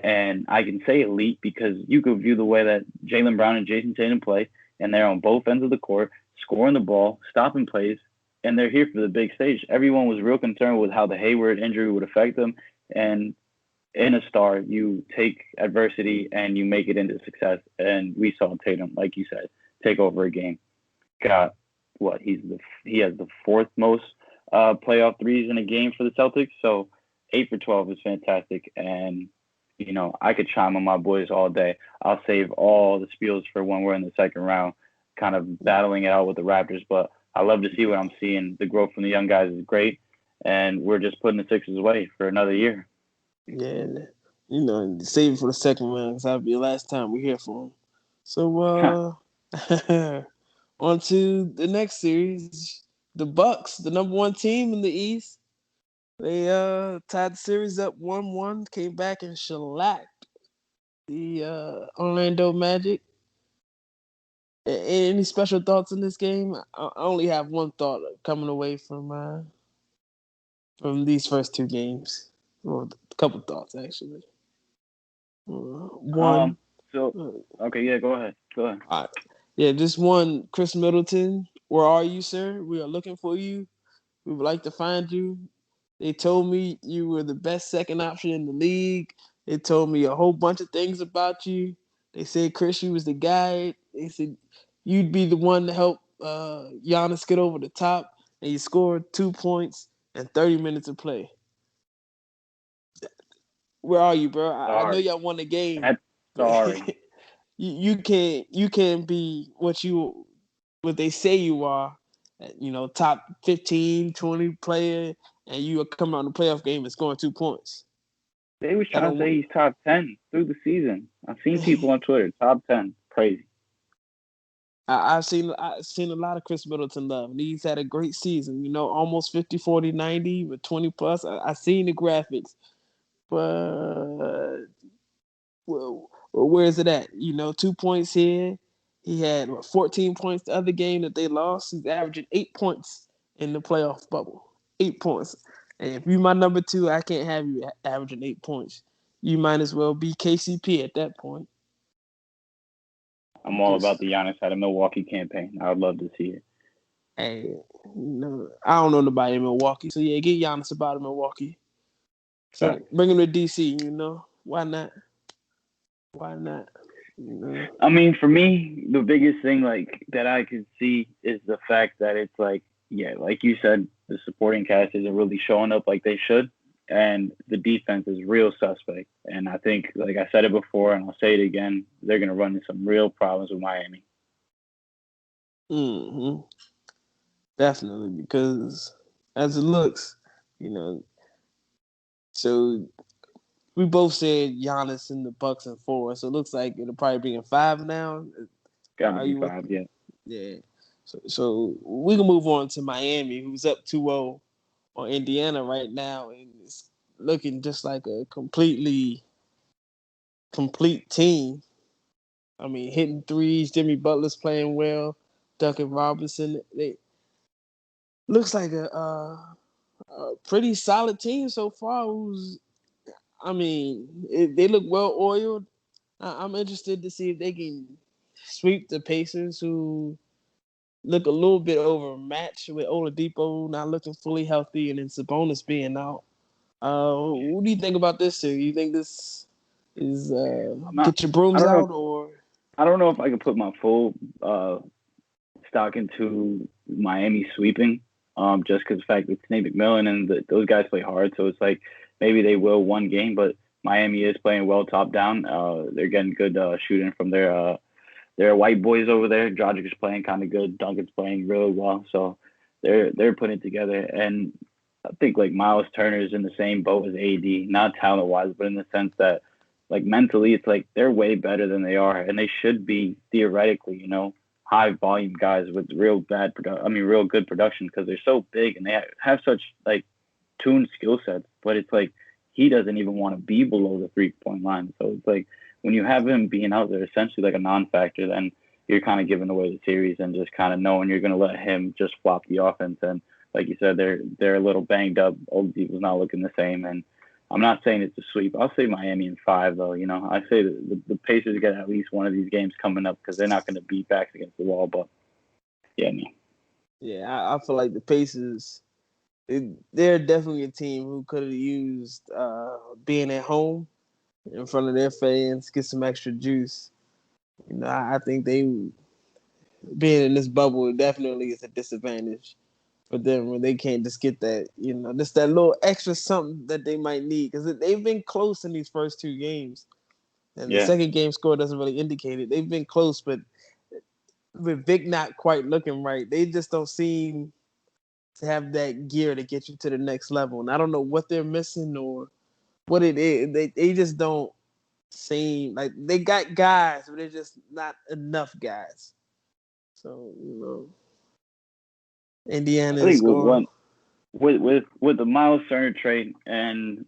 And I can say elite because you could view the way that Jaylen Brown and Jason Tatum play, and they're on both ends of the court, scoring the ball, stopping plays, and they're here for the big stage. Everyone was real concerned with how the Hayward injury would affect them, and in a star, you take adversity and you make it into success. And we saw Tatum, like you said, take over a game. Got what? He has the fourth most playoff threes in a game for the Celtics. So 8 for 12 is fantastic, and I could chime on my boys all day. I'll save all the spiels for when we're in the second round, kind of battling it out with the Raptors. But I love to see what I'm seeing. The growth from the young guys is great, and we're just putting the Sixers away for another year. Yeah, save it for the second round because that'll be the last time we hear from him. So, on to the next series. The Bucks, the number one team in the East, they tied the series up 1-1, came back and shellacked the Orlando Magic. Any special thoughts in this game? I only have one thought coming away from these first two games. Well, a couple thoughts actually. Um. One, So, uh, okay, yeah, go ahead. Go ahead. yeah, just one. Chris Middleton, where are you, sir? We are looking for you. We would like to find you. They told me you were the best second option in the league. They told me a whole bunch of things about you. They said Chris, you was the guy. They said you'd be the one to help Giannis get over the top, and you scored 2 points and 30 minutes of play. Where are you, bro? I know Sorry. y'all won the game, That's but sorry. you can't be what they say you are. Top 15, 20 player, and you are coming on the playoff game and scoring 2 points. They was That trying to say don't. he's top 10 through the season. I've seen people on Twitter, top 10. Crazy. I've seen a lot of Chris Middleton love, and he's had a great season. Almost 50, 40, 90 with 20 plus. I seen the graphics, but where is it at? 2 points here. He had 14 points the other game that they lost. He's averaging 8 points in the playoff bubble. 8 points. And if you my number two, I can't have you averaging 8 points. You might as well be KCP at that point. I'm all about Just the Giannis out of Milwaukee campaign. I would love to see it. hey, I don't know nobody in Milwaukee, so yeah, get Giannis about in Milwaukee. Facts. Bring him to DC. Why not? Why not? You know. I mean, for me, the biggest thing like that I could see is the fact that it's like, yeah, like you said, the supporting cast isn't really showing up like they should, and the defense is real suspect. And I think, like I said it before, and I'll say it again, they're gonna run into some real problems with Miami. Hmm. Definitely, because as it looks, you know, so we both said Giannis in the Bucks and four, so it looks like it'll probably be in five now. Got to Are be you with? five, yeah. Yeah. So we can move on to Miami, who's up 2-0 on Indiana right now, and it's looking just like a completely complete team. I mean, hitting threes. Jimmy Butler's playing well. Duncan Robinson. They looks like a pretty solid team so far. They look well oiled. I'm interested to see if they can sweep the Pacers, who look a little bit overmatched with Oladipo not looking fully healthy and then Sabonis being out. What do you think about this series? You think this is I'm not. get your I brooms don't know. out or? I don't know if I could put my full stock into Miami sweeping. Just because the fact that it's Nate McMillan and those guys play hard, so it's like maybe they will one game, but Miami is playing well top down. They're getting good shooting from their white boys over there. Dragic is playing kind of good. Duncan's playing really well, so they're putting it together. And I think like Miles Turner is in the same boat as AD, not talent wise, but in the sense that like mentally, it's like they're way better than they are, and they should be theoretically, high volume guys with real good production because they're so big and they have such like tuned skill sets. But it's like he doesn't even want to be below the 3 point line. So it's like when you have him being out there essentially like a non-factor, then you're kind of giving away the series and just kind of knowing you're going to let him just flop the offense. And like you said, they're a little banged up. Old was not looking the same, and I'm not saying it's a sweep. I'll say Miami in five, though. I say the Pacers get at least one of these games coming up because they're not going to beat backs against the wall. But yeah, man. Yeah, I feel like the Pacers. They're definitely a team who could have used being at home in front of their fans, get some extra juice. I think they being in this bubble definitely is a disadvantage for them when they can't just get that, just that little extra something that they might need because they've been close in these first two games, and the Yeah, second game score doesn't really indicate it. They've been close, but with Vic not quite looking right, they just don't seem to have that gear to get you to the next level. And I don't know what they're missing or what it is. They just don't seem like they got guys, but they're just not enough guys. So Indiana I is think with going. one with the Miles Turner trade and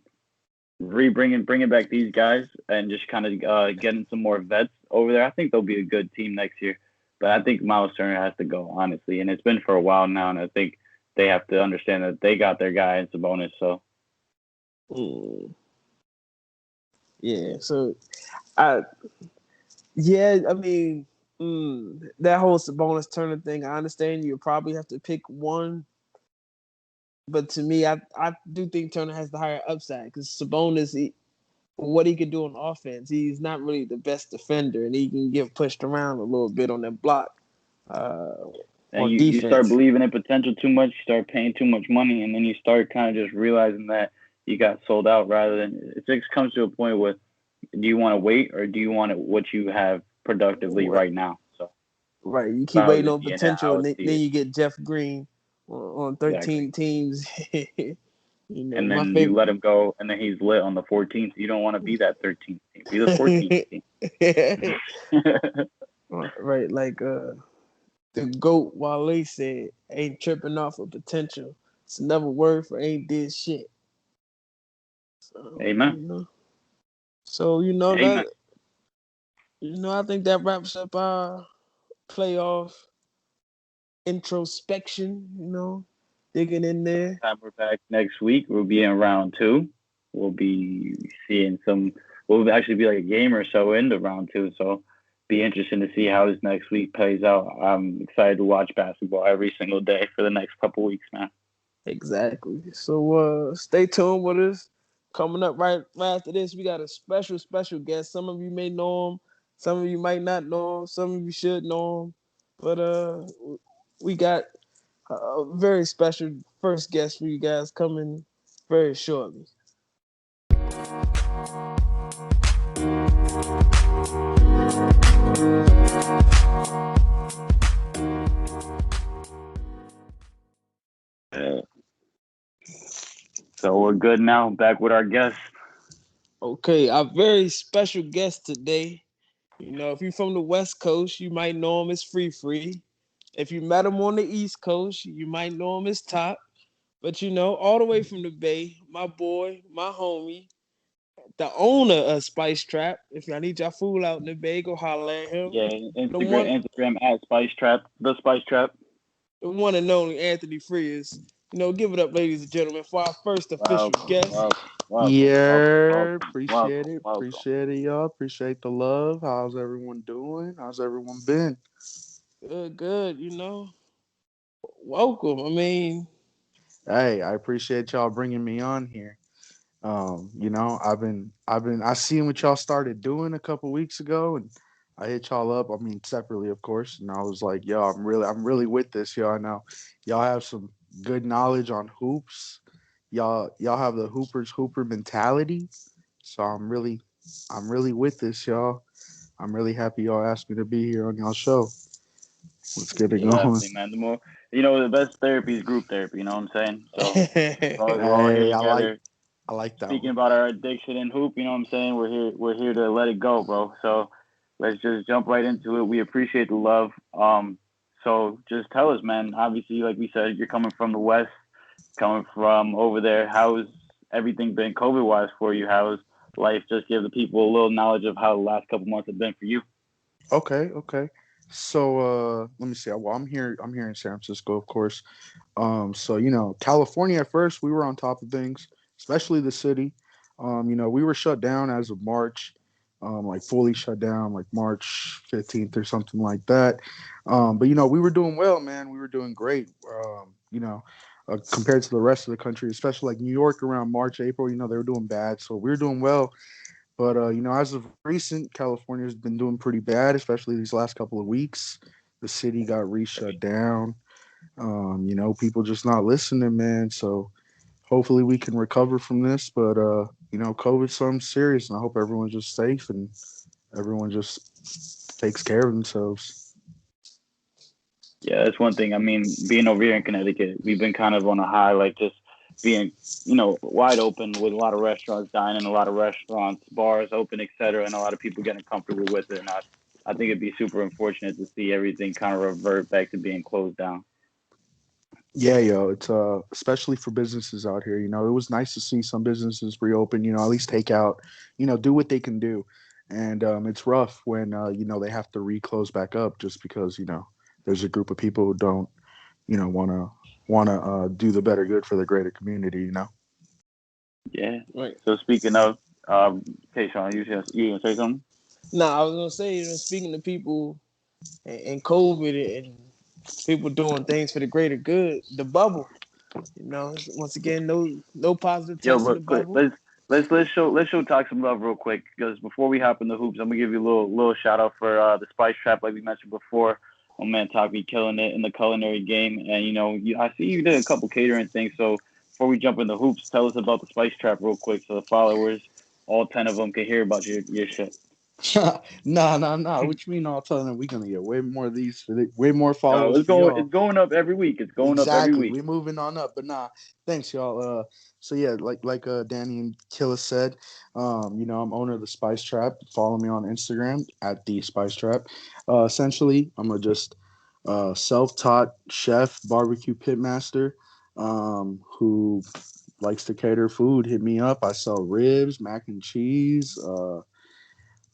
bringing back these guys and just kind of getting some more vets over there, I think they'll be a good team next year. But I think Miles Turner has to go honestly, and it's been for a while now, and I think they have to understand that they got their guy in Sabonis. So Mm, yeah. So I yeah. I mean. That whole Sabonis Turner thing, I understand you probably have to pick one, but to me, I do think Turner has the higher upside because Sabonis, what he can do on offense, he's not really the best defender, and he can get pushed around a little bit on that block uh, and on you start defense. believing in potential too much, you start paying too much money, and then you start kind of just realizing that you got sold out. Rather than it just comes to a point with, do you want to wait or do you want what you have productively Right, right now? So right. You if keep I was waiting to on see it, how potential, I and would then see it you get Jeff Green on exactly. 13 teams. And My then you favorite. let him go, and then he's lit on the 14th. You don't want to be that 13th team. Be the 14th team. Right, like the goat Wale said, ain't tripping off of potential. It's another word for ain't did shit. So Amen. Amen. that I think that wraps up our playoff introspection. Digging in there. Time we're back next week, we'll be in round two. We'll be seeing some. We'll actually be like a game or so into round two. So be interesting to see how this next week plays out. I'm excited to watch basketball every single day for the next couple weeks, man. Exactly. So stay tuned with us. Coming up right after this, we got a special guest. Some of you may know him, some of you might not know him, some of you should know him. But we got a very special first guest for you guys coming very shortly. Uh, so we're good now. Back with our guest. Okay, our very special guest today. If you're from the West Coast, you might know him as Free Free. If you met him on the East Coast, you might know him as Top. But all the way from the Bay, my boy, my homie, the owner of Spice Trap. If y'all need y'all food out in the Bay, go holler at him. Yeah, The one, Instagram at Spice Trap, the Spice Trap. the one and only Anthony Frears. Give it up, ladies and gentlemen, for our first official Welcome, guest. welcome, welcome, welcome, Yeah, welcome, appreciate welcome, it. welcome. Appreciate it, y'all. Appreciate the love. How's everyone doing? How's everyone been? Good, good. Welcome. I mean, Hey, I appreciate y'all bringing me on here. I seen what y'all started doing a couple weeks ago, and I hit y'all up. I mean, separately, of course, and I was like, yo, I'm really with this, y'all. Now, y'all have some good knowledge on hoops. Y'all have the hooper mentality. So I'm really with this, y'all. I'm really happy y'all asked me to be here on y'all show. Let's get it Yeah, going. definitely, man. The more the best therapy is group therapy. You know what I'm saying? So as long as we're all here Hey, together, I like that speaking one. about our addiction and hoop, you know what I'm saying? We're here to let it go, bro. So let's just jump right into it. We appreciate the love. So just tell us, man. Obviously, like we said, you're coming from the West, coming from over there. How's everything been COVID wise for you? How's life? Just give the people a little knowledge of how the last couple months have been for you. Okay, okay. So let me see. Well, I'm here in San Francisco, of course. So California at first we were on top of things, especially the city. We were shut down as of March, like fully shut down like March 15th or something like that. But we were doing well, man. We were doing great. Compared to the rest of the country, especially like New York around March, April, they were doing bad. So we were doing well. But as of recent, California's been doing pretty bad, especially these last couple of weeks. The city got re-shut down. People just not listening, man. So hopefully we can recover from this. But COVID's something serious, and I hope everyone's just safe and everyone just takes care of themselves. Yeah, that's one thing. I mean, being over here in Connecticut, we've been kind of on a high, like just being, wide open with a lot of restaurants dining, a lot of restaurants, bars open, etc., and a lot of people getting comfortable with it. And I think it'd be super unfortunate to see everything kind of revert back to being closed down. Yeah, yo, it's especially for businesses out here. It was nice to see some businesses reopen. At least take out, do what they can do. And it's rough when they have to reclose back up just because there's a group of people who don't want to do the better good for the greater community. Yeah. right. So speaking of, okay, Sean, you gonna say something? Now, I was gonna say, speaking to people and COVID and people doing things for the greater good, the bubble. Once again, no positive Yo, tests in the but bubble. let's show talk some love real quick because before we hop in the hoops, I'm gonna give you a little shout out for the Spice Trap like we mentioned before. My man Talk be killing it in the culinary game, and I see you did a couple catering things. So before we jump in the hoops, tell us about the Spice Trap real quick, so the followers, all 10 of them, can hear about your shit. Nah. What you mean? All telling them we gonna get way more of these, way more No, followers for y'all. it's going up every week. It's going up every Exactly. week. We're moving on up. But nah, thanks y'all. So yeah, like Danny and Killa said, I'm owner of the Spice Trap. Follow me on Instagram at the Spice Trap. Essentially, I'm a just self-taught chef, barbecue pitmaster, who likes to cater food. Hit me up. I sell ribs, mac and cheese,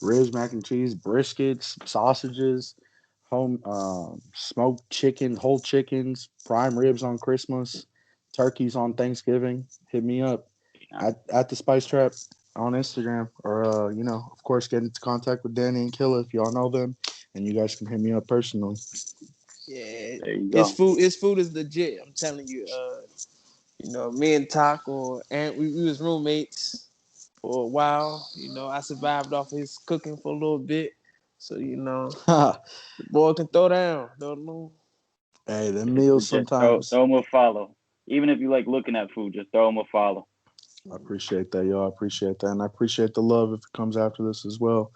briskets, sausages, home smoked chicken, whole chickens, prime ribs on Christmas, turkeys on Thanksgiving. Hit me up Yeah, at the Spice Trap on Instagram, or of course, get into contact with Danny and Killa if y'all know them, and you guys can hit me up personally. Yeah, there you his go. food, his food is legit. I'm telling you. Me and Taco, and we was roommates for a while. I survived off of his cooking for a little bit. So, the boy can throw down. Don't know. Hey, the It's meals legit. Throw sometimes. them a follow. Even if you like looking at food, just throw them a follow. I appreciate that, y'all. I appreciate that, and I appreciate the love if it comes after this as well.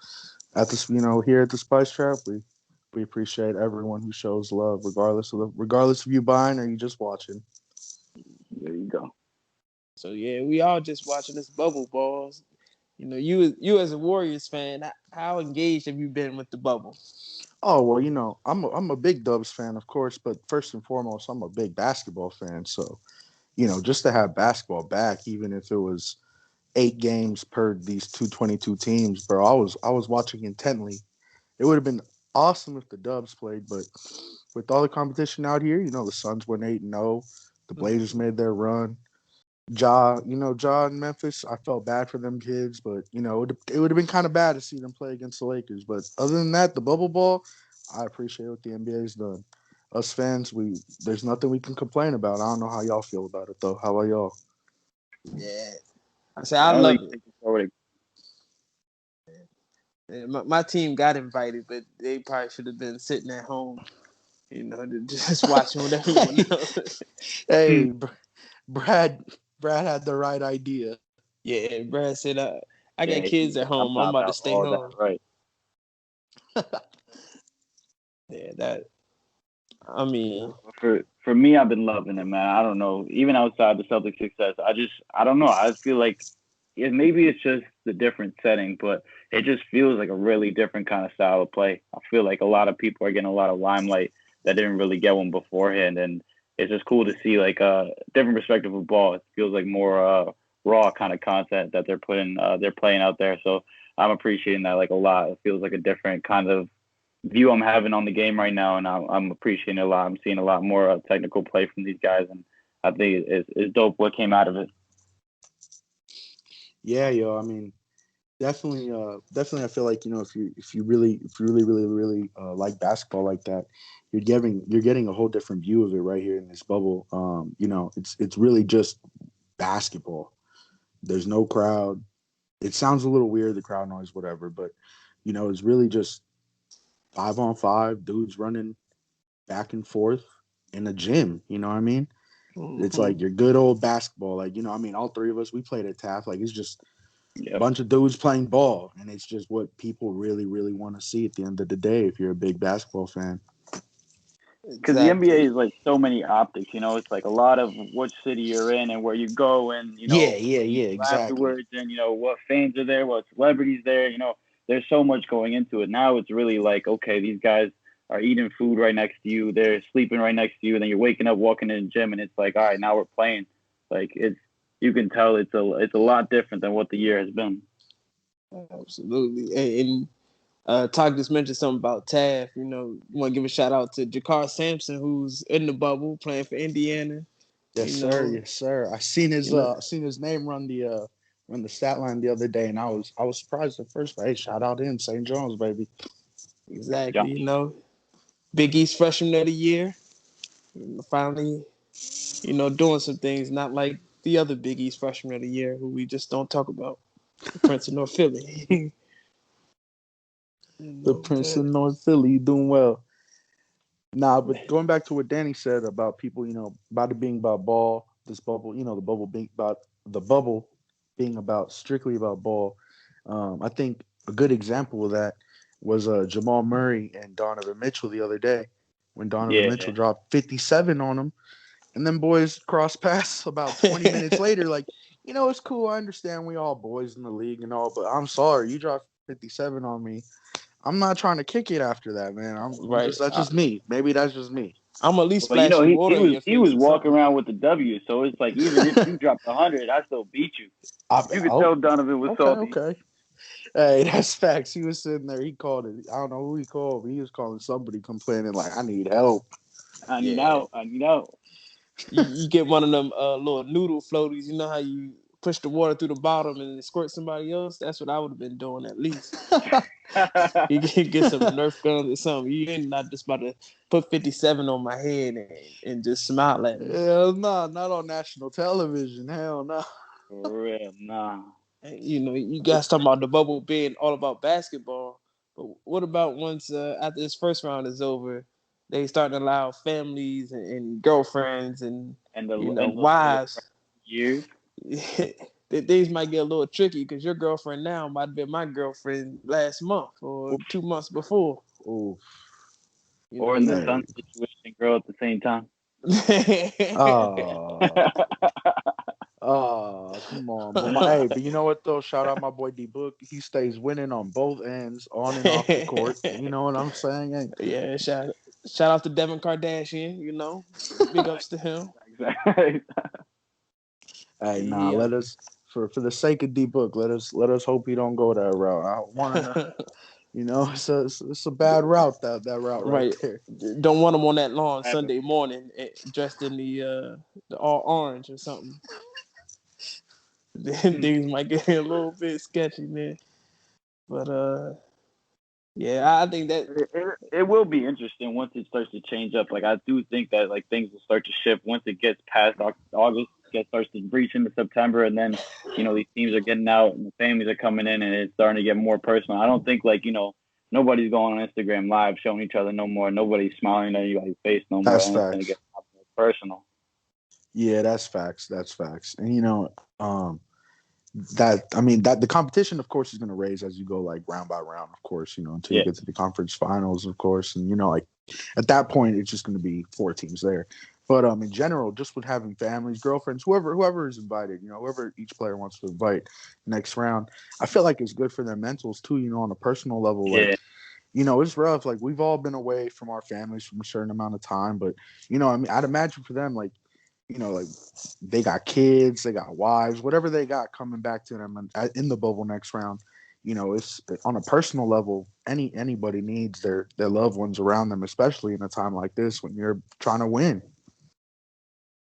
At this, here at the Spice Trap, we appreciate everyone who shows love, regardless of you buying or you just watching. There you go. So yeah, we all just watching this bubble balls. You as a Warriors fan, how engaged have you been with the bubble? Oh well, I'm a big Dubs fan, of course, but first and foremost, I'm a big basketball fan. So just to have basketball back, even if it was 8 games per these 222 teams, bro, I was watching intently. It would have been awesome if the Dubs played, but with all the competition out here, the Suns went 8-0, the Blazers Mhm. made their run. Ja in Memphis, I felt bad for them kids, but it would have been kind of bad to see them play against the Lakers. But other than that, the bubble ball, I appreciate what the NBA's done. Us fans, there's nothing we can complain about. I don't know how y'all feel about it though. How about y'all? Yeah, I say I The only love thing it. forward, Yeah, my team got invited, but they probably should have been sitting at home, just watching with everyone else. Hey, Brad, Brad had the right idea. Yeah, Brad said, I yeah, got kids at I home. I'm popped about to out stay all that home. right. Yeah, I mean, For me, I've been loving it, man. I don't know. Even outside the Celtics' success, I don't know. I feel like maybe it's just the different setting, but it just feels like a really different kind of style of play. I feel like a lot of people are getting a lot of limelight that didn't really get one beforehand, and it's just cool to see like a different perspective of ball. It feels like more raw kind of content that they're playing out there. So I'm appreciating that like a lot. It feels like a different kind of view I'm having on the game right now, and I'm appreciating it a lot. I'm seeing a lot more technical play from these guys, and I think it's dope what came out of it. Yeah, yo. I mean, definitely, I feel like if you really like basketball like that, you're getting a whole different view of it right here in this bubble. It's really just basketball. There's no crowd. It sounds a little weird, the crowd noise, whatever, but it's really just 5-on-5 dudes running back and forth in a gym. You know what I mean? It's mhm. like your good old basketball. Like, I mean, all three of us, we played at TAF. Like, it's just a Yep. bunch of dudes playing ball. And it's just what people really, really want to see at the end of the day if you're a big basketball fan. Because the NBA Exactly. is like so many optics, you know, it's like a lot of which city you're in and where you go and, Yeah, yeah, who you yeah, do exactly. afterwards and, what fans are there, what celebrities there, there's so much going into it. Now it's really like, okay, these guys are eating food right next to you, they're sleeping right next to you, and then you're waking up, walking in the gym, and it's like, all right, now we're playing. Like you can tell it's a lot different than what the year has been. Absolutely. And Talk just mentioned something about Taft. You want to give a shout out to Jakar Sampson, who's in the bubble playing for Indiana. Yes, You sir. know, Yes, sir. I seen you his know name run the stat line the other day, and I was surprised at first. But hey, shout out to him, St. John's, baby. exactly. Josh. Big East freshman of the year. Finally, doing some things not like the other Big East freshman of the year, who we just don't talk about, the Prince of North Philly. The Prince of But North Philly doing well. Nah, but going back to what Danny said about people, about it being about ball. this bubble, the bubble being about strictly about ball. I think a good example of that was Jamal Murray and Donovan Mitchell the other day when Donovan Yeah. Mitchell dropped 57 on him, and then boys cross paths about 20 minutes later. Like, it's cool. I understand we all boys in the league and all, but I'm sorry, you dropped 57 on me. I'm not trying to kick it after that, man. I'm Right. just That's just me. Maybe that's just me. I'm at least Well, you splash know, you he, water he in was your he face was or walking something. around with the W, so it's like even if you dropped 100, I still beat you. You could Oh, tell Donovan was okay, salty. okay. Hey, that's facts. He was sitting there. He called it. I don't know who he called, but he was calling somebody complaining like, "I need help." I need Yeah. out. I need out. You get one of them little noodle floaties. You know how you push the water through the bottom and it squirt somebody else? That's what I would have been doing at least. You get some Nerf guns or something. You ain't not just about to put 57 on my head and just smile at me. Hell no, not on national television. Hell no. For real, nah. You guys talking about the bubble being all about basketball, but what about once after this first round is over, they start to allow families and girlfriends and And the little wives. years. Things might get a little tricky because your girlfriend now might have been my girlfriend last month or 2 months before. Ooh, Or in the You. hey. sun situation, girl, at the same time. Oh, come on. But you know what though? Shout out my boy D Book. He stays winning on both ends, on and off the court. You know what I'm saying? Hey, Yeah, shout out to Devin Kardashian. Big ups to him. Exactly. hey, nah. Yeah. Let us, for the sake of D Book, let us hope he don't go that route. I want him to. It's a bad route, that route right Right. there. Don't want him on that lawn Happens. Sunday morning dressed in the all orange or something. Then things might get a little bit sketchy there. But yeah, I think that It will be interesting once it starts to change up. Like I do think that like things will start to shift once it gets past August, starts to breach into September, and then these teams are getting out and the families are coming in, and it's starting to get more personal. I don't think like nobody's going on Instagram live showing each other no more. Nobody's smiling at anybody's face no more, That's and it's gonna get facts. more personal. Yeah, that's facts. That's facts. And that I mean that the competition, of course, is going to raise as you go like round by round, of course, until you Yeah, get to the conference finals, of course, and like at that point, it's just going to be four teams there. But in general, just with having families, girlfriends, whoever is invited, whoever each player wants to invite next round, I feel like it's good for their mentals too. On a personal level, like yeah, it's rough. Like we've all been away from our families from a certain amount of time, but I mean, I'd imagine for them, like like they got kids, they got wives, whatever they got coming back to them in the bubble next round. It's on a personal level. Anybody needs their loved ones around them, especially in a time like this when you're trying to win.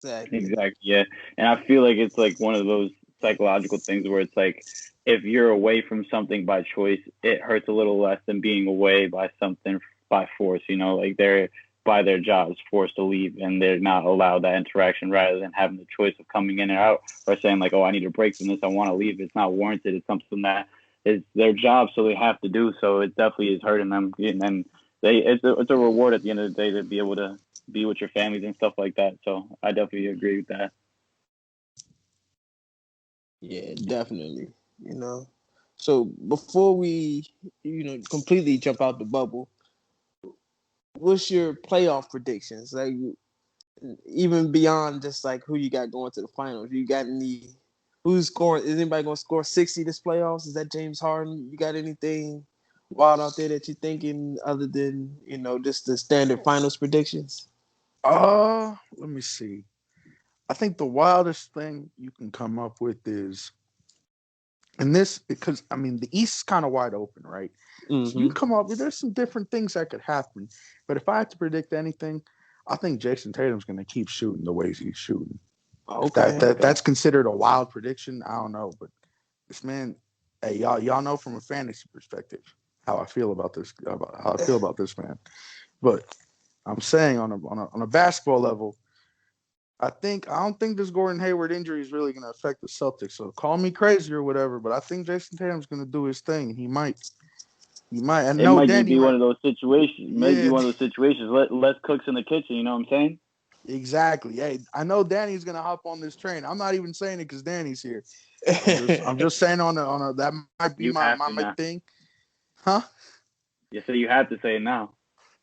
exactly. exactly. Yeah, and I feel like it's like one of those psychological things where it's like if you're away from something by choice, it hurts a little less than being away by something by force. Like they're by their jobs forced to leave and they're not allowed that interaction rather than having the choice of coming in or out or saying like, oh, I need a break from this. I want to leave. It's not warranted. It's something that is their job, so they have to do. So it definitely is hurting them, and it's a reward at the end of the day to be able to be with your families and stuff like that. So I definitely agree with that. Yeah, definitely. You know. So before we, completely jump out the bubble, what's your playoff predictions? Like even beyond just like who you got going to the finals. You got any who's scoring is anybody gonna score 60 this playoffs? Is that James Harden? You got anything wild out there that you're thinking other than, just the standard finals predictions? Let me see. I think the wildest thing you can come up with is, and this because I mean the East is kind of wide open, right? So you Mm-hmm. come up with there's some different things that could happen. But if I had to predict anything, I think Jason Tatum's going to keep shooting the ways he's shooting. If Okay, okay. that's considered a wild prediction, I don't know. But this man, hey y'all know from a fantasy perspective how I feel about this, about how I feel about this man. But I'm saying on a basketball level, I don't think this Gordon Hayward injury is really going to affect the Celtics. So call me crazy or whatever, but I think Jason Tatum's going to do his thing. He might. And It no, might just Danny be one might. of those situations. Maybe Yeah, one of those situations. Less cooks in the kitchen. You know what I'm saying? Exactly. Hey, I know Danny's gonna hop on this train. I'm not even saying it because Danny's here. I'm just saying on a that might be You my have to now. thing, huh? You say you have to say it now.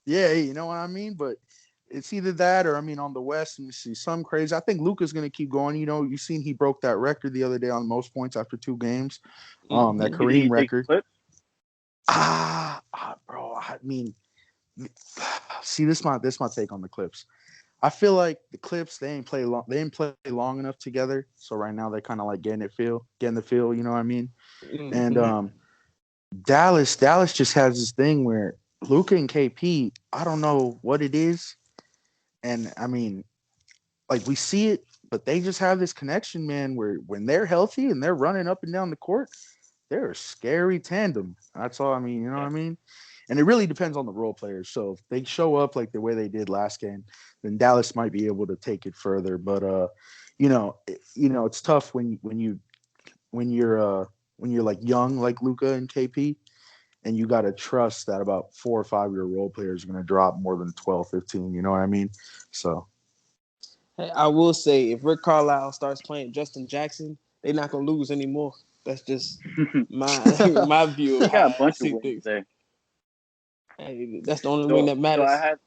Yeah, you know what I mean. But it's either that or I mean on the West. Let me see some crazy. I think Luka's gonna keep going. You know, you seen he broke that record the other day on most points after 2 games. That Hmm. You think Kareem he takes record. the Clips? Bro. I mean, see this my take on the Clips. I feel like the Clips they ain't play long enough together. So right now they're kind of like getting the feel. You know what I mean? And Hmm. Dallas just has this thing where Luca and KP. I don't know what it is, and I mean, like we see it, but they just have this connection, man. Where when they're healthy and they're running up and down the court, they're a scary tandem. That's all I mean. You know what Yeah. I mean? And it really depends on the role players. So if they show up like the way they did last game, then Dallas might be able to take it further. But it's tough when you're when you're like young like Luca and KP, and you got to trust that about 4 or 5 year role players are going to drop more than 12, 15. You know what I mean? So Hey, I will say, if Rick Carlisle starts playing Justin Jackson, they're not gonna lose anymore. That's just my my view of They how got a I bunch of see wins things. there. Hey, that's the only win So that so I matters. had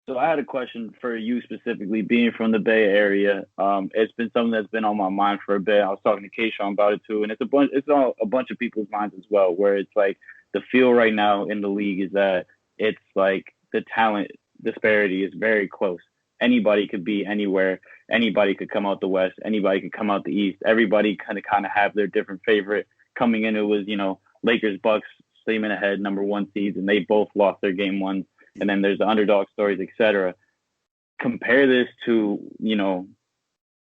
so I had a question for you specifically, being from the Bay Area. It's been something that's been on my mind for a bit. I was talking to Kayshawn about it too, and it's all a bunch of people's minds as well. Where it's like the feel right now in the league is that it's like the talent disparity is very close. Anybody could be anywhere. Anybody could come out the West. Anybody could come out the East. Everybody kind of have their different favorite. Coming in, it was Lakers Bucks steaming ahead, number one seeds, and they both lost their game one, and then there's the underdog stories, etc. Compare this to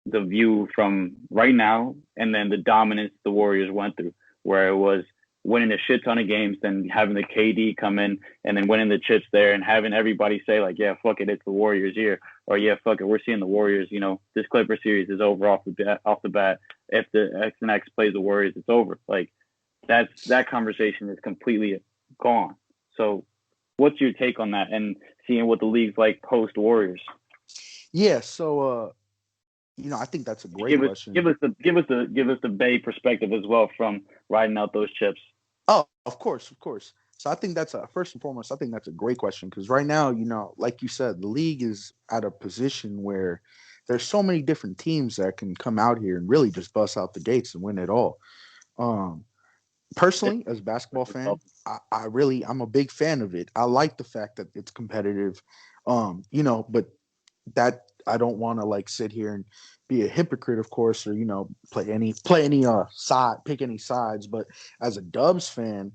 the view from right now, and then the dominance the Warriors went through, where it was winning a shit ton of games, then having the KD come in, and then winning the chips there, and having everybody say like, yeah, fuck it, it's the Warriors here, or yeah, fuck it, we're seeing the Warriors. This Clipper series is over off the bat. Off the bat, if the X and X plays the Warriors, it's over. Like that conversation is completely gone. So what's your take on that and seeing what the league's like post Warriors? yeah, so I think that's a great Give us question. give us the give us the give us the Bay perspective as well from riding out those chips. Oh, of course, of course. So I think that's a first and foremost. I think that's a great question because right now, like you said, the league is at a position where there's so many different teams that can come out here and really just bust out the gates and win it all. Um, This Personally, as a was basketball as well. fan, I'm a big fan of it. I like the fact that it's competitive. But that I don't want to like sit here and be a hypocrite, of course, or play any side, pick any sides. But as a Dubs fan,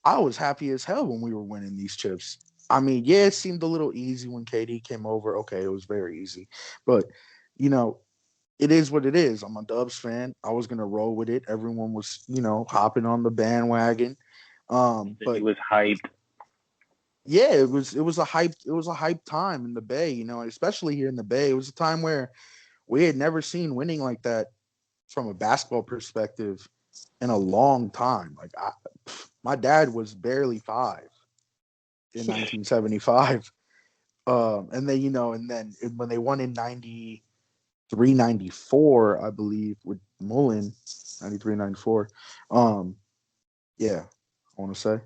I was happy as hell when we were winning these chips. I mean, yeah, it seemed a little easy when KD came over. Okay, it was very easy, but you know, it is what it is. I'm a Dubs fan. I was gonna roll with it. Everyone was, hopping on the bandwagon. He But was hyped. yeah, it was a hype time in the Bay, especially here in the Bay. It was a time where we had never seen winning like that from a basketball perspective in a long time. Like my dad was barely 5 in 1975. And then when they won in 93, 94, I believe, with Mullen, 93, 94. Yeah, I want to say.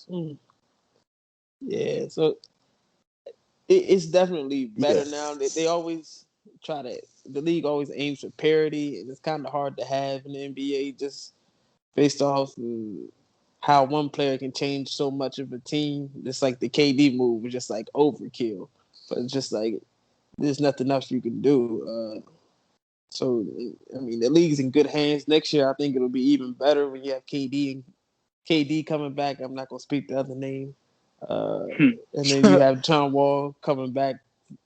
Mm. Yeah, so it's definitely Yeah. better now. They always try to. The league always aims for parity, and it's kind of hard to have in the NBA just based off how one player can change so much of a team. Just like the KD move was just like overkill, but it's just like there's nothing else you can do. So I mean, the league's in good hands. Next year, I think it'll be even better when you have KD coming back. I'm not gonna speak the other name. Uh, and then you have John Wall coming back,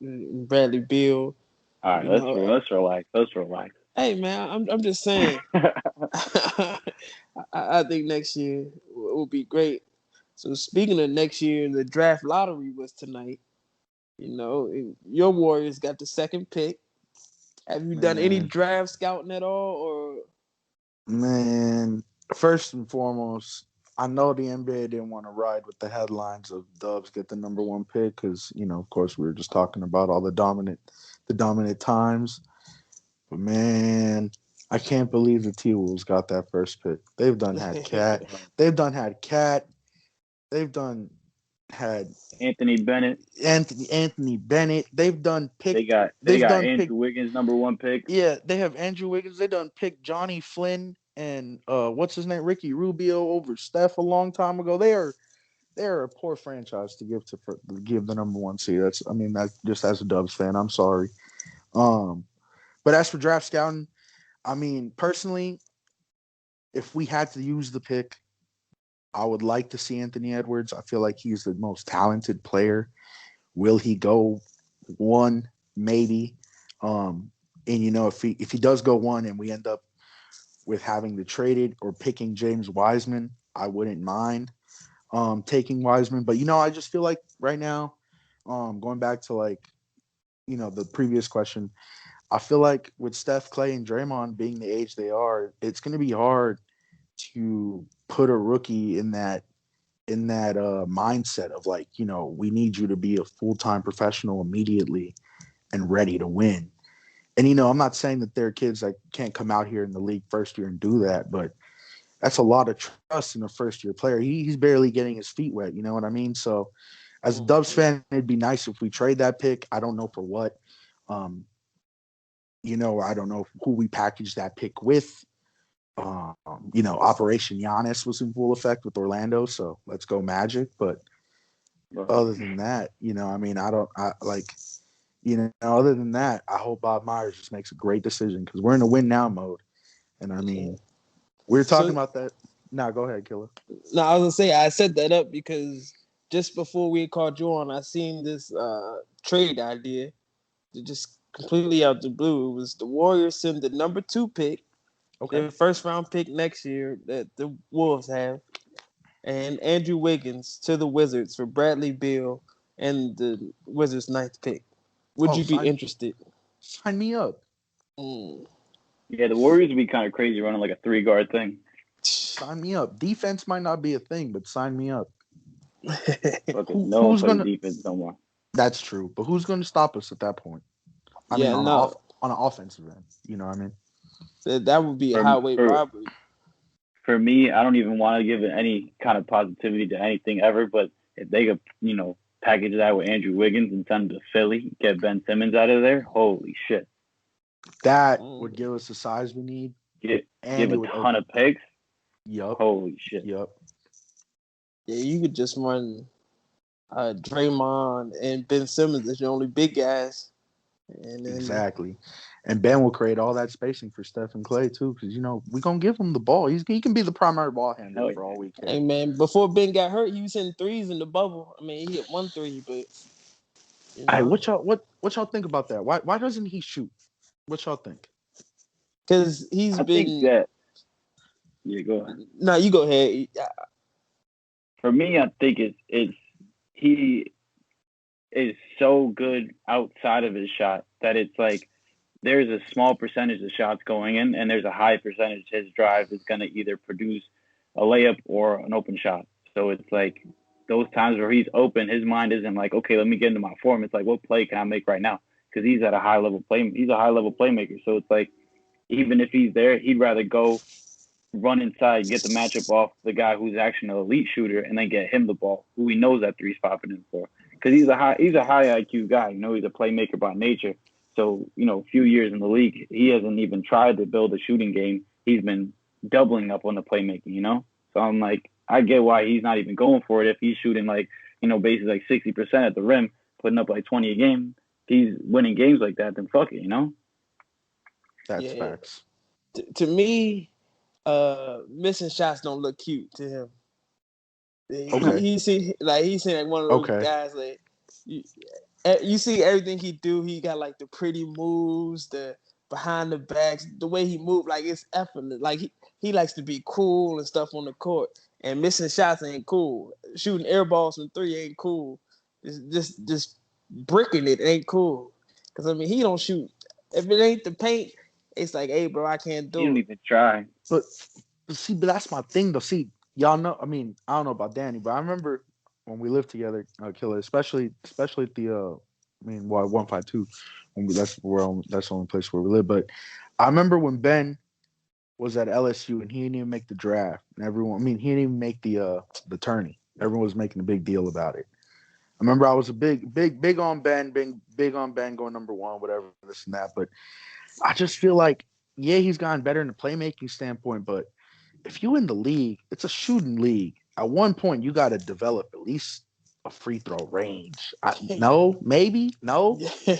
and Bradley Beal. All right, You know, let's relax. Let's relax. hey man, I'm just saying. I think next year will be great. So speaking of next year, the draft lottery was tonight. Your Warriors got the second pick. Have you done any Man, draft scouting at all, or man. First and foremost, I know the NBA didn't want to ride with the headlines of Dubs get the number one pick because of course, we were just talking about all the dominant times. But man, I can't believe the T Wolves got that first pick. They've done had Cat. They've done had Cat. They've done had Anthony Bennett. Anthony Bennett. They've done They picked. got they They've got done Andrew picked. Wiggins, number one pick. Yeah, they have Andrew Wiggins. They done picked Johnny Flynn and what's his name, Ricky Rubio over Steph a long time ago. They're a poor franchise to give the number one seed. That just as a Dubs fan, I'm sorry. Um, but as for draft scouting, personally, if we had to use the pick, I would like to see Anthony Edwards. I feel like he's the most talented player. Will he go one? Maybe. And if he does go one and we end up with having to trade it or picking James Wiseman, I wouldn't mind taking Wiseman. But I just feel like right now, going back to the previous question, I feel like with Steph, Clay, and Draymond being the age they are, it's going to be hard to put a rookie in that mindset of we need you to be a full-time professional immediately and ready to win. And I'm not saying that there are kids that can't come out here in the league first year and do that, but that's a lot of trust in a first-year player. He's barely getting his feet wet. You know what I mean? So, as a Dubs fan, it'd be nice if we trade that pick. I don't know for what. Um, I don't know who we package that pick with. Operation Giannis was in full effect with Orlando, so let's go Magic. But other than that, other than that, I hope Bob Myers just makes a great decision because we're in a win now mode. And we were talking about that. Now, go ahead, Killer. No, I was gonna say I set that up because just before we called you on, I seen this trade idea that just completely out the blue. It was the Warriors send the number 2 pick, their first round pick next year that the Wolves have, and Andrew Wiggins to the Wizards for Bradley Beal and the Wizards' 9th pick. Would you be interested? Sign me up. Yeah, the Warriors would be kind of crazy running like a 3-guard thing. Sign me up. Defense might not be a thing, but sign me up. No one plays defense no more. That's true, but who's going to stop us at that point? On an offensive end, you know what I mean? That would be a highway robbery. For me, I don't even want to give it any kind of positivity to anything ever, but if they could, package that with Andrew Wiggins and send him to Philly, get Ben Simmons out of there, holy shit. That would give us the size we need. Give a ton of picks. Yup. Holy shit. Yup. Yeah, you could just run Draymond and Ben Simmons as your only big guys. And then, exactly. And Ben will create all that spacing for Steph and Clay too, because we're gonna give him the ball. He can be the primary ball handler for all we care. Hey man, before Ben got hurt, he was hitting threes in the bubble. He hit 1 3, but Hey, what y'all think about that? Why doesn't he shoot? What y'all think? Because he's been. Yeah, go ahead. No, you go ahead. For me, I think he is so good outside of his shot that it's like there's a small percentage of shots going in and there's a high percentage his drive is going to either produce a layup or an open shot. So it's like those times where he's open, his mind isn't like, okay, let me get into my form. It's like, what play can I make right now? Because he's at a high level play. He's a high level playmaker. So it's like, even if he's there, he'd rather go run inside, get the matchup off the guy who's actually an elite shooter, and then get him the ball, who he knows that three's popping in for. Because he's a high IQ guy. He's a playmaker by nature. So, a few years in the league, he hasn't even tried to build a shooting game. He's been doubling up on the playmaking, So I'm like, I get why he's not even going for it. If he's shooting basically like 60% at the rim, putting up like 20 a game, he's winning games like that, then fuck it, That's facts. To me, missing shots don't look cute to him. Okay. He's like one of those guys like you see everything he do. He got like the pretty moves, the behind the backs, the way he move, like it's effortless. Like he likes to be cool and stuff on the court. And missing shots ain't cool. Shooting air balls from 3 ain't cool. Just bricking it ain't cool. Because he don't shoot. If it ain't the paint, it's like, hey, bro, I can't do it. You don't even try. But that's my thing, though. See, y'all know. I mean, I don't know about Danny, but I remember when we lived together, Killer, especially at the well, 152. That's the only place where we live. But I remember when Ben was at LSU and he didn't even make the draft, and everyone. I mean, he didn't even make the tourney. Everyone was making a big deal about it. I remember I was a big on Ben, big on Ben going number one, whatever this and that. But I just feel like, yeah, he's gotten better in the playmaking standpoint, but if you in the league, it's a shooting league. At one point, you got to develop at least a free throw range. No, maybe, no, Yeah,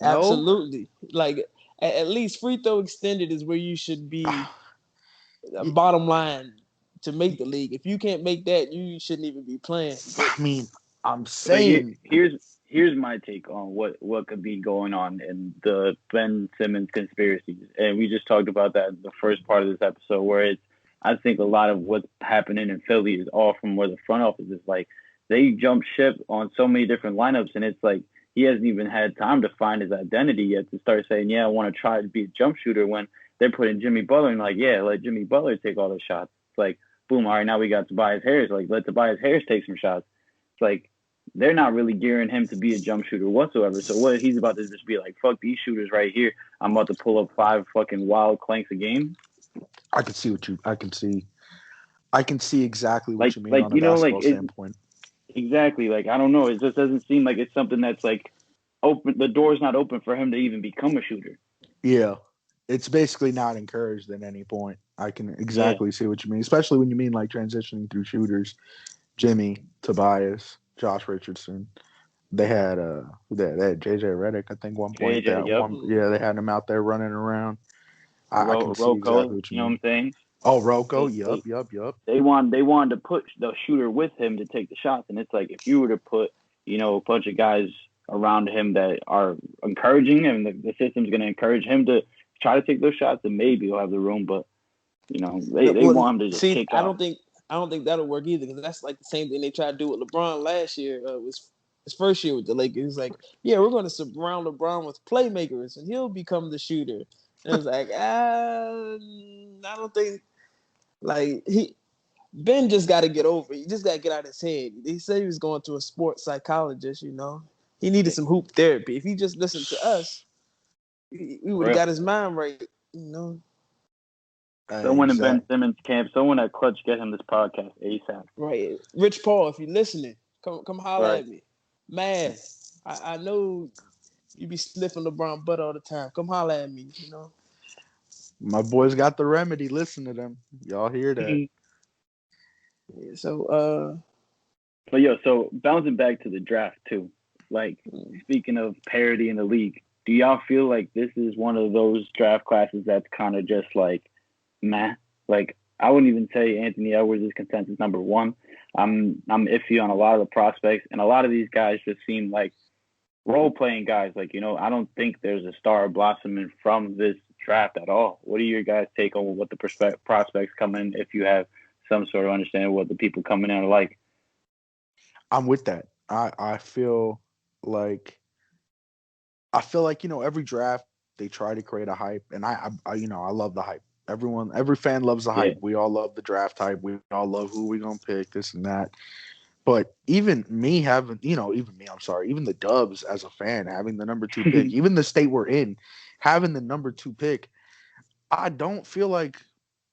no. absolutely. Like at least free throw extended is where you should be. Y- Bottom line, to make the league. If you can't make that, you shouldn't even be playing. But I mean, I'm But saying, here's my take on what could be going on in the Ben Simmons conspiracies, and we just talked about that in the first part of this episode, where it's I think a lot of what's happening in Philly is all from where the front office is like they jump ship on so many different lineups, and it's like he hasn't even had time to find his identity yet to start saying, yeah, I want to try to be a jump shooter when they're putting Jimmy Butler and like, yeah, let Jimmy Butler take all the shots. It's like, boom, all right, now we got Tobias Harris. Like, let Tobias Harris take some shots. It's like they're not really gearing him to be a jump shooter whatsoever. So what he's about to just be like, fuck these shooters right here. I'm about to pull up 5 fucking wild clanks a game. I can see I can see exactly what you mean Like on a you know, like basketball it standpoint. exactly. Like I don't know. It just doesn't seem like it's something that's like open. The door's not open for him to even become a shooter. Yeah, it's basically not encouraged at any point. I can Yeah, exactly see what you mean, especially when you mean like transitioning through shooters. Jimmy, Tobias, Josh Richardson. They had JJ Redick, I think one point. JJ. That Yep. one, yeah, they had him out there running around. I can see exactly Rocco. what you You know what mean. I'm saying? Oh, Rocco, They yup, they yup, yup. they wanted to put the shooter with him to take the shots, and it's like if you were to put a bunch of guys around him that are encouraging him, the system's going to encourage him to try to take those shots, then maybe he'll have the room. But they well, want him to just see, kick off. I don't think that'll work either because that's like the same thing they tried to do with LeBron last year. Was his first year with the Lakers. He's like, yeah, we're going to surround LeBron with playmakers and he'll become the shooter. And it's like, I don't think like Ben just got to get over it. He just got to get out of his head. He said he was going to a sports psychologist. He needed some hoop therapy. If he just listened to us, we would For have real. got his mind right. You know, Someone in Ben Exact. Simmons camp, someone at Clutch, get him this podcast ASAP. right? Rich Paul, if you're listening, come holler Right. at me. Man, I know you be sniffing LeBron butt all the time. Come holler at me. My boys got the remedy. Listen to them. Y'all hear that? Yeah, so But so bouncing back to the draft too. Like speaking of parity in the league, do y'all feel like this is one of those draft classes that's kind of just like meh? Like I wouldn't even say Anthony Edwards is consensus number one. I'm iffy on a lot of the prospects, and a lot of these guys just seem like role playing guys. Like I don't think there's a star blossoming from this draft at all. What do your guys take on what the prospects come in if you have some sort of understanding of what the people coming in are like? I'm with that. I feel like every draft they try to create a hype, and I love the hype. Every fan loves the Yeah. hype. We all love the draft hype. We all love who we gonna pick, this and that. But even me having, even me, I'm sorry, even the Dubs as a fan having the number two pick, even the state we're in having the number two pick, I don't feel like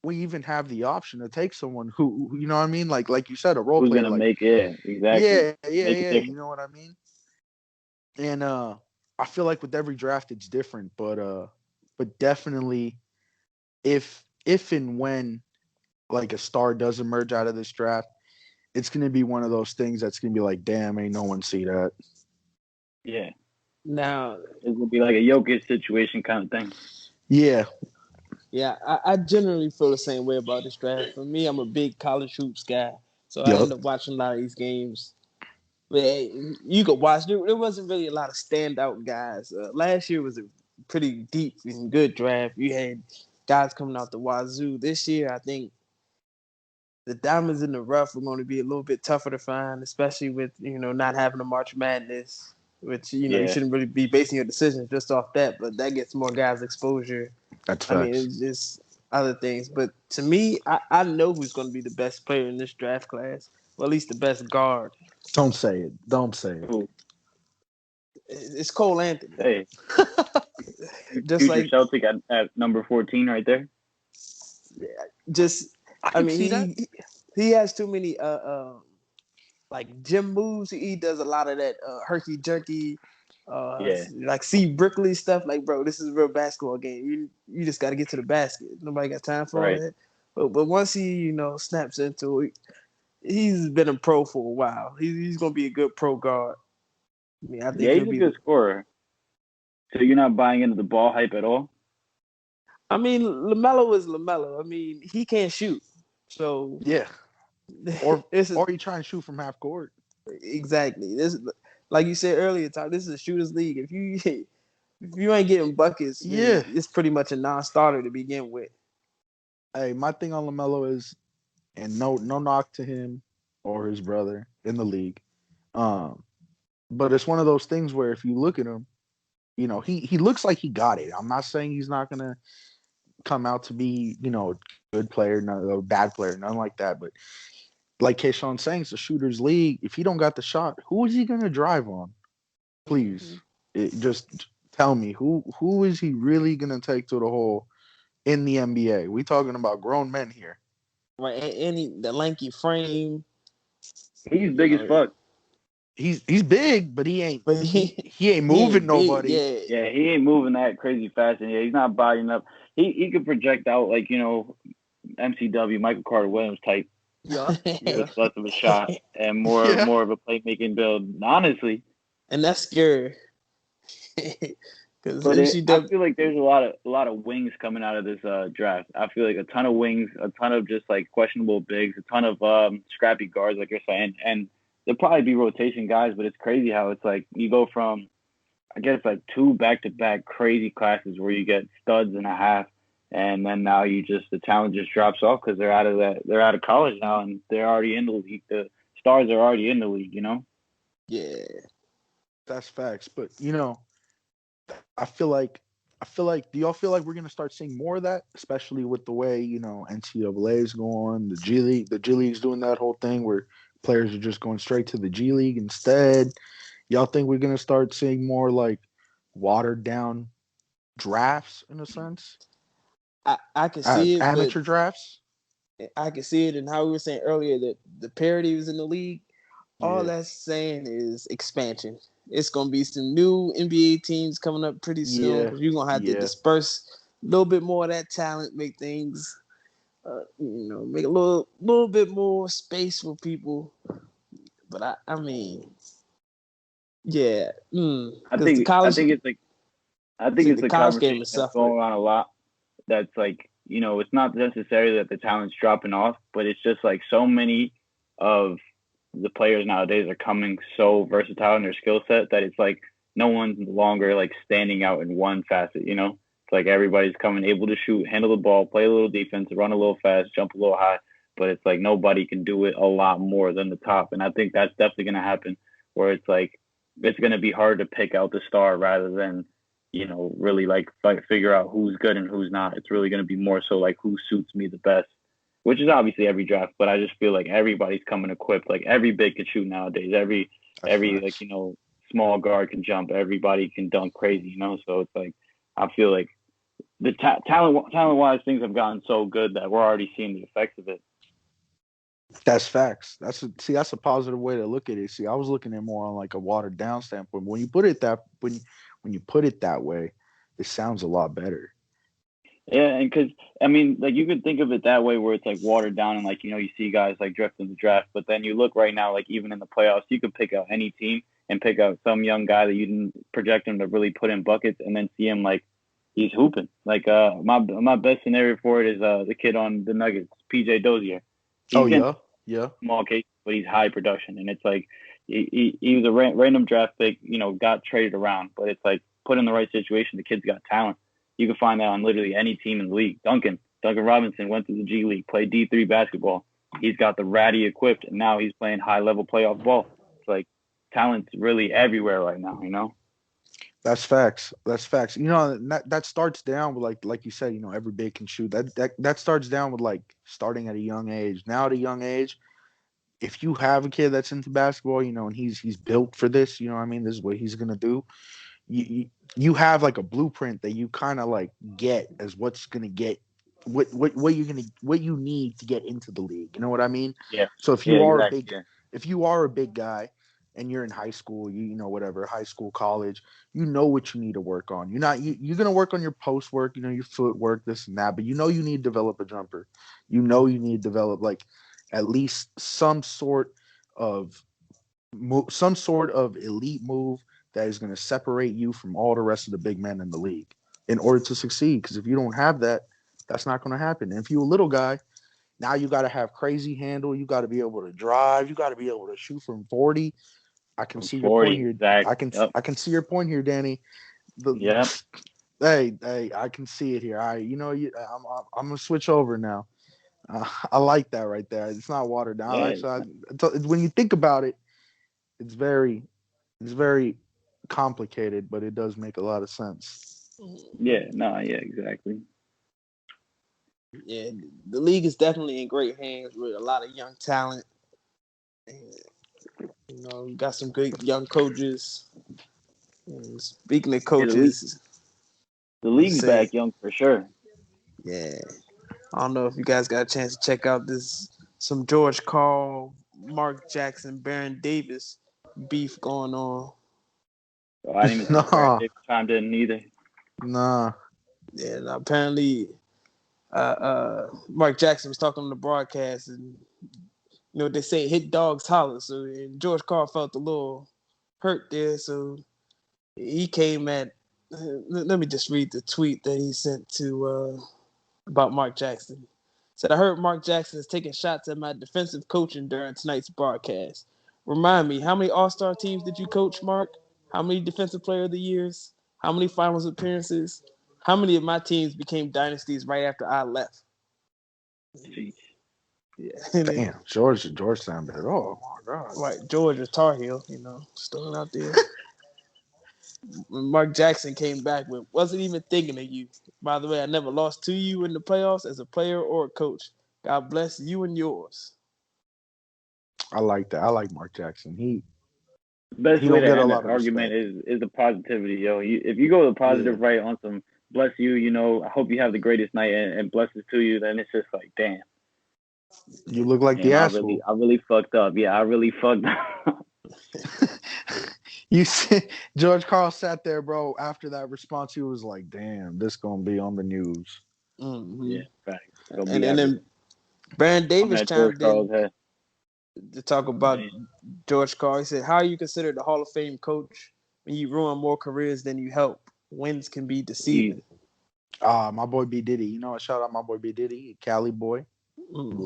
we even have the option to take someone who you know what I mean, like you said, a role Who's player, gonna like make it? Exactly. Make it yeah, you different. know what I mean. And I feel like with every draft it's different, but definitely if and when like a star does emerge out of this draft, it's gonna be one of those things that's gonna be like, damn, ain't no one see that. Yeah. now, It's gonna be like a Jokic situation kind of thing. Yeah. yeah, I generally feel the same way about this draft. For me, I'm a big college hoops guy, so I Yup. end up watching a lot of these games. But hey, you could watch. There wasn't really a lot of standout guys. Last year was a pretty deep and good draft. You had guys coming out the wazoo. This year, I think the diamonds in the rough are going to be a little bit tougher to find, especially with not having a March Madness, which you Yeah. shouldn't really be basing your decisions just off that. But that gets more guys exposure. That's I mean, facts. it's just other things. But to me, I know who's going to be the best player in this draft class, or at least the best guard. Don't say it. Don't say it. Ooh, It's Cole Anthony. hey, Just future like, Celtic at number 14 right there. just I I can mean, see that. he has too many like gym moves. He does a lot of that herky jerky, Yeah, like see Brickley stuff. Like, bro, this is a real basketball game. You just got to get to the basket. Nobody got time for all right. that. But once he snaps into it, he's been a pro for a while. He's gonna be a good pro guard. I mean, I think Yeah, he'll he's a be good scorer. So you're not buying into the ball hype at all? I mean, LaMelo is LaMelo. I mean, he can't shoot, so Yeah. Or this is or you try and shoot from half court. exactly this. Like you said earlier, Tom, this is a shooters league. If you ain't getting buckets, then Yeah. it's pretty much a non-starter to begin with. Hey, my thing on Lamelo is, and no knock to him or his brother in the league. Um, but it's one of those things where if you look at him, he looks like he got it. I'm not saying he's not gonna come out to be, a good player, not a bad player, nothing like that. But like Kayshawn's saying, it's a shooters league. If he don't got the shot, who is he gonna drive on? Mm-hmm. Please, just tell me who is he really gonna take to the hole in the NBA? We talking about grown men here. Right, and the lanky frame, He's you big as know, fuck. He's big, but he ain't but he ain't he moving ain't big. nobody. Yeah, Yeah, he ain't moving that crazy fast, and yeah, he's not bodying up. He could project out like MCW Michael Carter Williams type Yeah, with yeah, less of a shot and more yeah. more of a playmaking build. Honestly, and that's scary because but I MCW. feel like there's a lot of wings coming out of this draft. I feel like a ton of wings, a ton of just like questionable bigs, a ton of scrappy guards, like you're saying, and there'll probably be rotation guys. But it's crazy how it's like you go from I guess like two back-to-back crazy classes where you get studs and a half, and then now the talent just drops off because they're out of college now and they're already in the league. The stars are already in the league. Yeah, That's facts. But I feel like do y'all feel like we're gonna start seeing more of that, especially with the way NCAA is going, the G League's doing that whole thing where players are just going straight to the G League instead. Y'all think we're gonna start seeing more like watered down drafts in a sense, I can see it, but amateur drafts? I can see it. And how we were saying earlier that the parity was in the league. All Yeah, that's saying is expansion. It's gonna be some new NBA teams coming up pretty soon yeah, because you're gonna have to yeah. disperse a little bit more of that talent, make things, make a little bit more space for people. But I mean, yeah, I because the think I college, think it's like I think see, it's the a college game conversation is that's suffering. going on a lot. That's like it's not necessarily that the talent's dropping off, but it's just like so many of the players nowadays are coming so versatile in their skill set that it's like no one's longer like standing out in one facet. It's like everybody's coming able to shoot, handle the ball, play a little defense, run a little fast, jump a little high, but it's like nobody can do it a lot more than the top. And I think that's definitely going to happen where it's like it's going to be hard to pick out the star rather than really like figure out who's good and who's not. It's really going to be more so like who suits me the best, which is obviously every draft. But I just feel like everybody's coming equipped. Like every big can shoot nowadays. Every That's every like facts. small guard can jump. Everybody can dunk crazy. So it's like I feel like the talent wise things have gotten so good that we're already seeing the effects of it. That's facts. That's a positive way to look at it. See, I was looking at more on like a watered down standpoint. When you put it that way, it sounds a lot better. Yeah, and because I mean, like you could think of it that way, where it's like watered down, and like you see guys like drift in the draft. But then you look right now, like even in the playoffs, you could pick out any team and pick out some young guy that you didn't project him to really put in buckets, and then see him like he's hooping. Like my best scenario for it is the kid on the Nuggets, PJ Dozier. Oh He's in yeah, yeah. small case, but he's high production, and it's like he was a random draft pick, got traded around, but it's like put in the right situation, the kid's got talent. You can find that on literally any team in the league. Duncan Robinson went to the G League, played D3 basketball. He's got the ratty equipped, and now he's playing high level playoff ball. It's like talent's really everywhere right now. That's facts. That's facts. You know, that starts down with like you said. You know, every big can shoot. That starts down with like starting at a young age. Now at a young age, if you have a kid that's into basketball, you know, and he's built for this, you know what I mean? This is what he's gonna do. You have like a blueprint that you kind of like get as what's gonna get what you're gonna what you need to get into the league. You know what I mean? Yeah. So Yeah. Exactly. Yeah. if you are a big guy and you're in high school, you know whatever high school, college, you know what you need to work on. You're gonna work on your post work, you know your footwork, this and that, but you know you need to develop a jumper. You know you need to develop like at least of some sort of elite move that is going to separate you from all the rest of the big men in the league in order to succeed. Because if you don't have that, that's not going to happen. And if you're a little guy, now you got to have crazy handle. You got to be able to drive. You got to be able to shoot from 40. I can From see your point 40. here. Exactly. Yep. I can see your point here, Danny. The Yep. hey, I can see it here. I'm gonna switch over now. I like that right there. It's not watered down. Yeah. Actually, when you think about it, it's very it's very complicated, but it does make a lot of sense. Yeah. No. Yeah. Exactly. Yeah, the league is definitely in great hands with a lot of young talent. And, we got some great young coaches. And speaking of Yeah. coaches, The let's league's say, back young for sure. yeah, I don't know if you guys got a chance to check out this some George Carl, Mark Jackson, Baron Davis beef going on. So I didn't even see Baron Nah, Davis chimed in either. nah. Yeah, and apparently, Mark Jackson was talking on the broadcast, and they say hit dogs holler. So and George Carl felt a little hurt there, so he came at. Let me just read the tweet that he sent to about Mark Jackson. Said, I heard Mark Jackson is taking shots at my defensive coaching during tonight's broadcast. Remind me, how many All-Star teams did you coach, Mark? How many Defensive Player of the Years? How many finals appearances? How many of my teams became dynasties right after I left? Jeez. Yeah. Damn, George sounded. Oh my god. Right, Georgia Tar Heel, just throwing out there. When Mark Jackson came back with, wasn't even thinking of you. By the way, I never lost to you in the playoffs as a player or a coach. God bless you and yours. I like that. I like Mark Jackson. Best He way don't to get a end lot an of argument respect. is the positivity, yo. If you go the Yeah, positive right on some bless you, I hope you have the greatest night and blessings to you, then it's just like, damn, you look like the damn, asshole. I really fucked up. Yeah, I really fucked up. You see, George Carl sat there, bro. After that response, he was like, "Damn, this gonna be on the news." Mm-hmm. Yeah, facts. Gonna And, be and then everywhere. Baron I'm Davis at George chimed Carl's in head. to talk about Man, George Carl. He said, how are you considered a Hall of Fame coach when you ruin more careers than you help? Wins can be deceiving. easy. My boy B Diddy. You know, I shout out my boy B Diddy, Cali boy, Mm-hmm.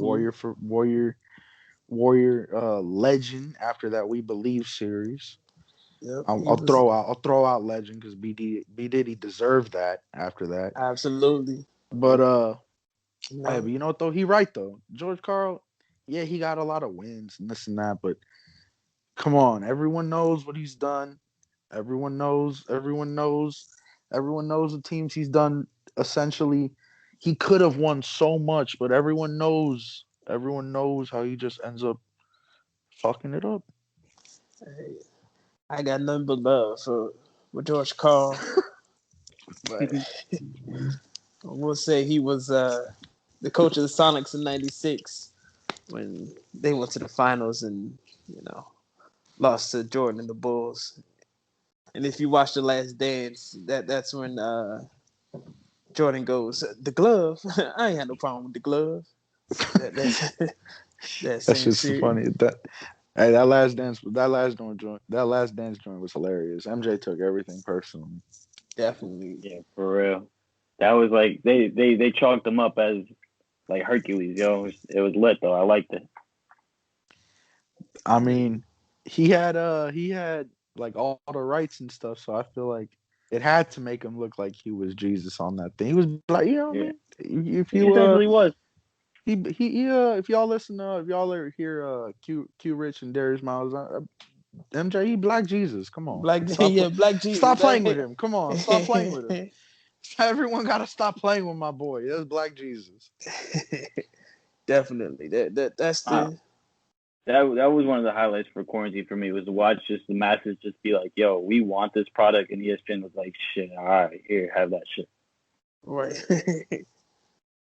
warrior legend. After that, We Believe series. Yep, I'll, he I'll was throw out I'll throw out legend because B Diddy deserved that after that. absolutely, But you hey, know, but you know what though? He right though. George Carl, yeah, he got a lot of wins and this and that, but come on, everyone knows what he's done. Everyone knows the teams he's done. Essentially, he could have won so much, but everyone knows how he just ends up fucking it up. I got nothing but love for George Carl, but I will say he was the coach of the Sonics in '96 when they went to the finals and lost to Jordan and the Bulls. And if you watch The Last Dance, that's when Jordan goes, the glove. I ain't had no problem with the glove. That's that That's same just so series. funny. That last dance joint was hilarious. MJ took everything personally. Definitely. Yeah, for real. That was like they chalked him up as like Hercules, yo. It was lit though. I liked it. I mean, he had like all the rights and stuff, so I feel like it had to make him look like he was Jesus on that thing. He was like, you know what I Yeah, mean? If he you essentially was. if y'all listen if y'all ever hear Q Rich and Darius Miles, MJ, he Black Jesus. Come on, Black, stop, yeah, Black stop Jesus. playing with him. Come on, stop playing with him. Everyone got to stop playing with my boy. That's Black Jesus. Definitely. That's Uh, the that was one of the highlights for quarantine for me was to watch just the masses just be like, "Yo, we want this product," and ESPN was like, "Shit, all right, here, have that shit." right.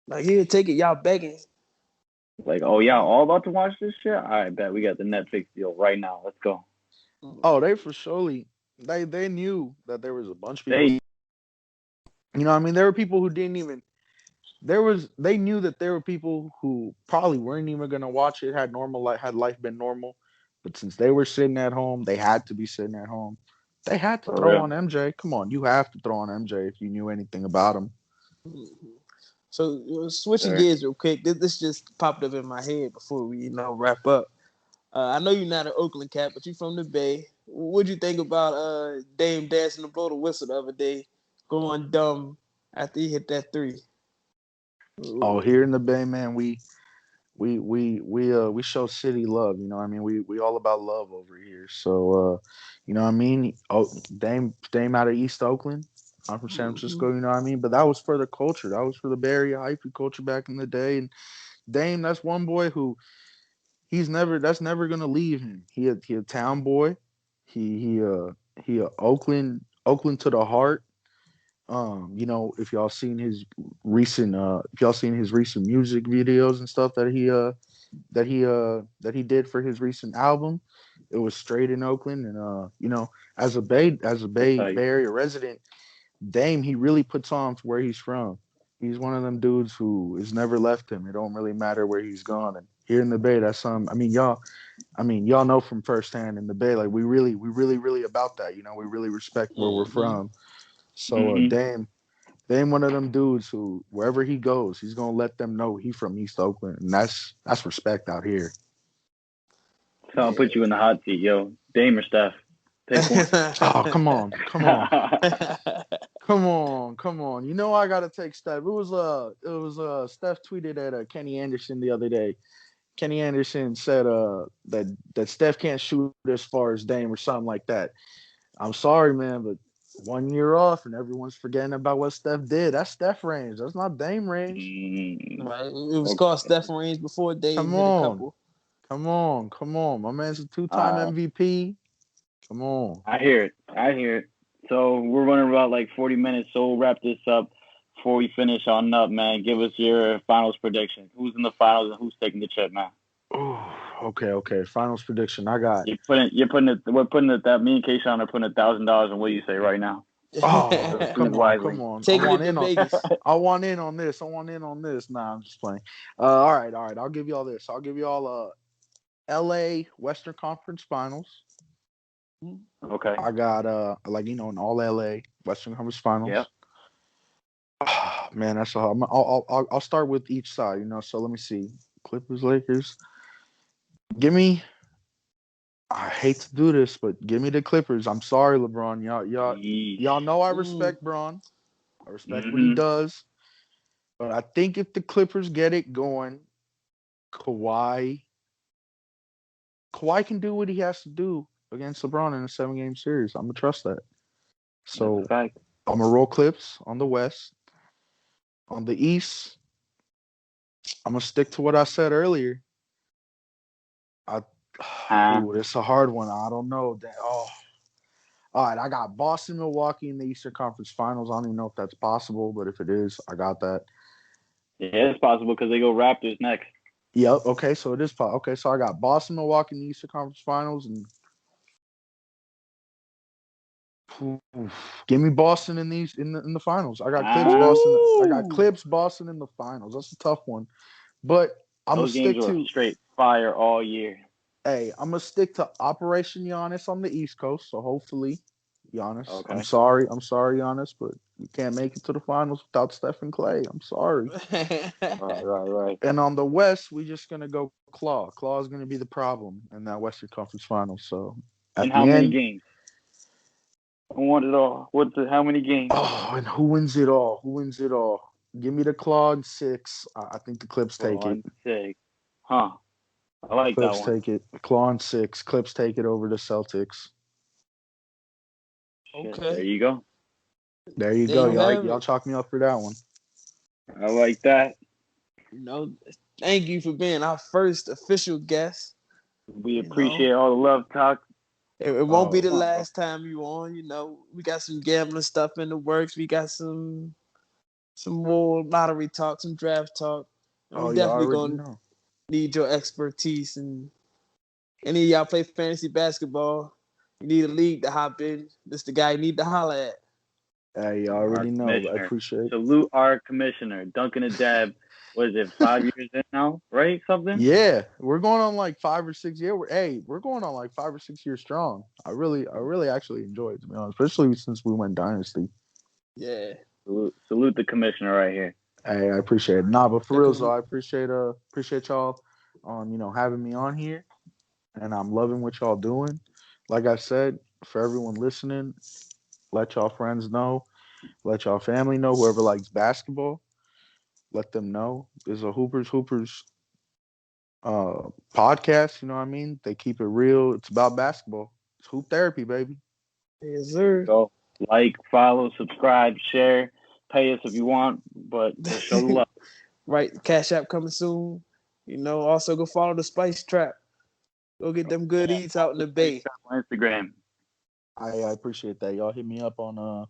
Like here, take it, y'all begging. Like, oh yeah, all about to watch this shit. All right, bet we got the Netflix deal right now. Let's go. Oh, they for surely they knew that there was a bunch of people. They You know, what I mean, there were people who didn't even. They knew that there were people who probably weren't even gonna watch it had life been normal, but since they were sitting at home, they had to be sitting at home. They had to for throw real. on MJ. Come on, you have to throw on MJ if you knew anything about him. So switching Sure. gears real quick. This just popped up in my head before we wrap up. I know you're not an Oakland cat, but you're from the Bay. What'd you think about Dame dancing to blow the whistle the other day, going dumb after he hit that three? Oh, here in the Bay, man, we show city love. You know, what I mean, we all about love over here. So, you know, what I mean, oh, Dame out of East Oakland. I'm from San Mm-hmm. Francisco. You know, what I mean, but that was for the culture. That was for the Bay Area hyphy culture back in the day. And Dame, that's one boy who that's never gonna leave him. He a town boy. He a Oakland to the heart. You know, if y'all seen his recent music videos and stuff that he did for his recent album, it was straight in Oakland. And you know, as a That's Bay like Area resident, Dame, he really puts on to where he's from. He's one of them dudes who has never left him. It don't really matter where he's gone. And here in the Bay, that's some. I mean, y'all know from firsthand in the Bay, like really about that. You know, we really respect where we're Mm-hmm. from. So, mm-hmm. Dame, one of them dudes who wherever he goes, he's gonna let them know he from East Oakland, and that's respect out here. So I'll put Yeah. you in the hot seat, yo. Dame or Steph? Pick one. Oh, come on. You know I gotta take Steph. It was Steph tweeted at Kenny Anderson the other day. Kenny Anderson said that Steph can't shoot as far as Dame or something like that. I'm sorry, man, but 1 year off and everyone's forgetting about what Steph did. That's Steph range. That's not Dame range. Mm, Right. It was called okay. Steph Reigns before Dame Come hit a on. couple. Come on. My man's a two-time Uh, MVP. Come on. I hear it. I hear it. So we're running about like 40 minutes, so we'll wrap this up before we finish on up, man. Give us your finals prediction. Who's in the finals and who's taking the chip, man? Ooh, okay. Finals prediction. I got. We're putting it that me and Kayshawn are putting $1,000 on what you say right now. So Oh, choose come wisely. on. Taking it to Vegas. I want in on this. I want in on this. Nah, I'm just playing. All right. I'll give you all this. I'll give you all LA Western Conference Finals. Okay. I got an all LA Western Conference Yeah. Finals. Man, that's a hard. I'll start with each side. You know, so let me see. Clippers, Lakers. Give me. I hate to do this, but give me the Clippers. I'm sorry, LeBron. Yeesh. Y'all know I Mm. respect Bron. I respect what he Mm-hmm. does. But I think if the Clippers get it going, Kawhi Kawhi can do what he has to do against LeBron in a 7 game series. I'm gonna trust that. That's a So fact. I'm gonna roll Clips on the West. On the East, I'm gonna stick to what I said earlier. I Huh? it's a hard one. I don't know. All right. I got Boston, Milwaukee in the Eastern Conference Finals. I don't even know if that's possible, but if it is, I got that. Yeah, it's possible because they go Raptors next. Yep. Okay. So it is. Okay. So I got Boston, Milwaukee in the Eastern Conference Finals, and give me Boston in the finals. I got Clips, Ah, Boston. I got Ooh. Clips, Boston in the finals. That's a tough one, but I'm gonna those games stick were to. straight fire all year. Hey, I'm gonna stick to Operation Giannis on the East Coast. So hopefully, Giannis. Okay. I'm sorry, Giannis, but you can't make it to the finals without Steph and Clay. I'm sorry. Right. And on the West, we're just gonna go Claw. Claw is gonna be the problem in that Western Conference Finals. So In at how the many end, games? I want it all. How many games? oh, and who wins it all? Who wins it all? Give me the Claw in 6. I think the Clips take it. On six. Huh. I like that Clips one. take it. Claw on 6. Clips take it over the Celtics. Shit, there Okay. you go. There you There go. you Y'all have y'all it. chalk me up for that one. I like that. You know, thank you for being our first official guest. We You know, appreciate all the love talk. it won't be Oh, the Come on, bro. last time you on. You know, we got some gambling stuff in the works. We got some more lottery talk, some draft talk, and we oh, y'all definitely already gonna know. need your expertise. And any of y'all play fantasy basketball, you need a league to hop in. This the guy you need to holler at. Hey, y'all Our already know. I commissioner. appreciate. Salute our commissioner, Duncan and Deb. Was it 5 years in now, right? Something. Yeah, we're going on like 5 or 6 years. We're going on like 5 or 6 years strong. I really actually enjoy it, to be honest, especially since we went dynasty. Yeah, Salute the commissioner right here. Hey, I appreciate it. Nah, but for real, though, definitely. I appreciate y'all on having me on here, and I'm loving what y'all doing. Like I said, for everyone listening, let y'all friends know, let y'all family know, whoever likes basketball, let them know. There's a Hoopers podcast, you know what I mean? They keep it real. It's about basketball. It's hoop therapy, baby. Yes, There you sir. go. Like, follow, subscribe, share. Pay us if you want, but just show the love. Right, Cash App coming soon. You know, also go follow the Spice Trap. Go get them good Yeah, eats out follow in the the Spice bay. Trap on Instagram. I appreciate that. Y'all hit me up on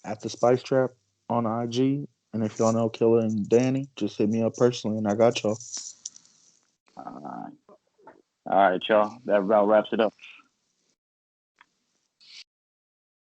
at the Spice Trap on IG. And if y'all know Killer and Danny, just hit me up personally and I got y'all. All right, y'all. That about wraps it up.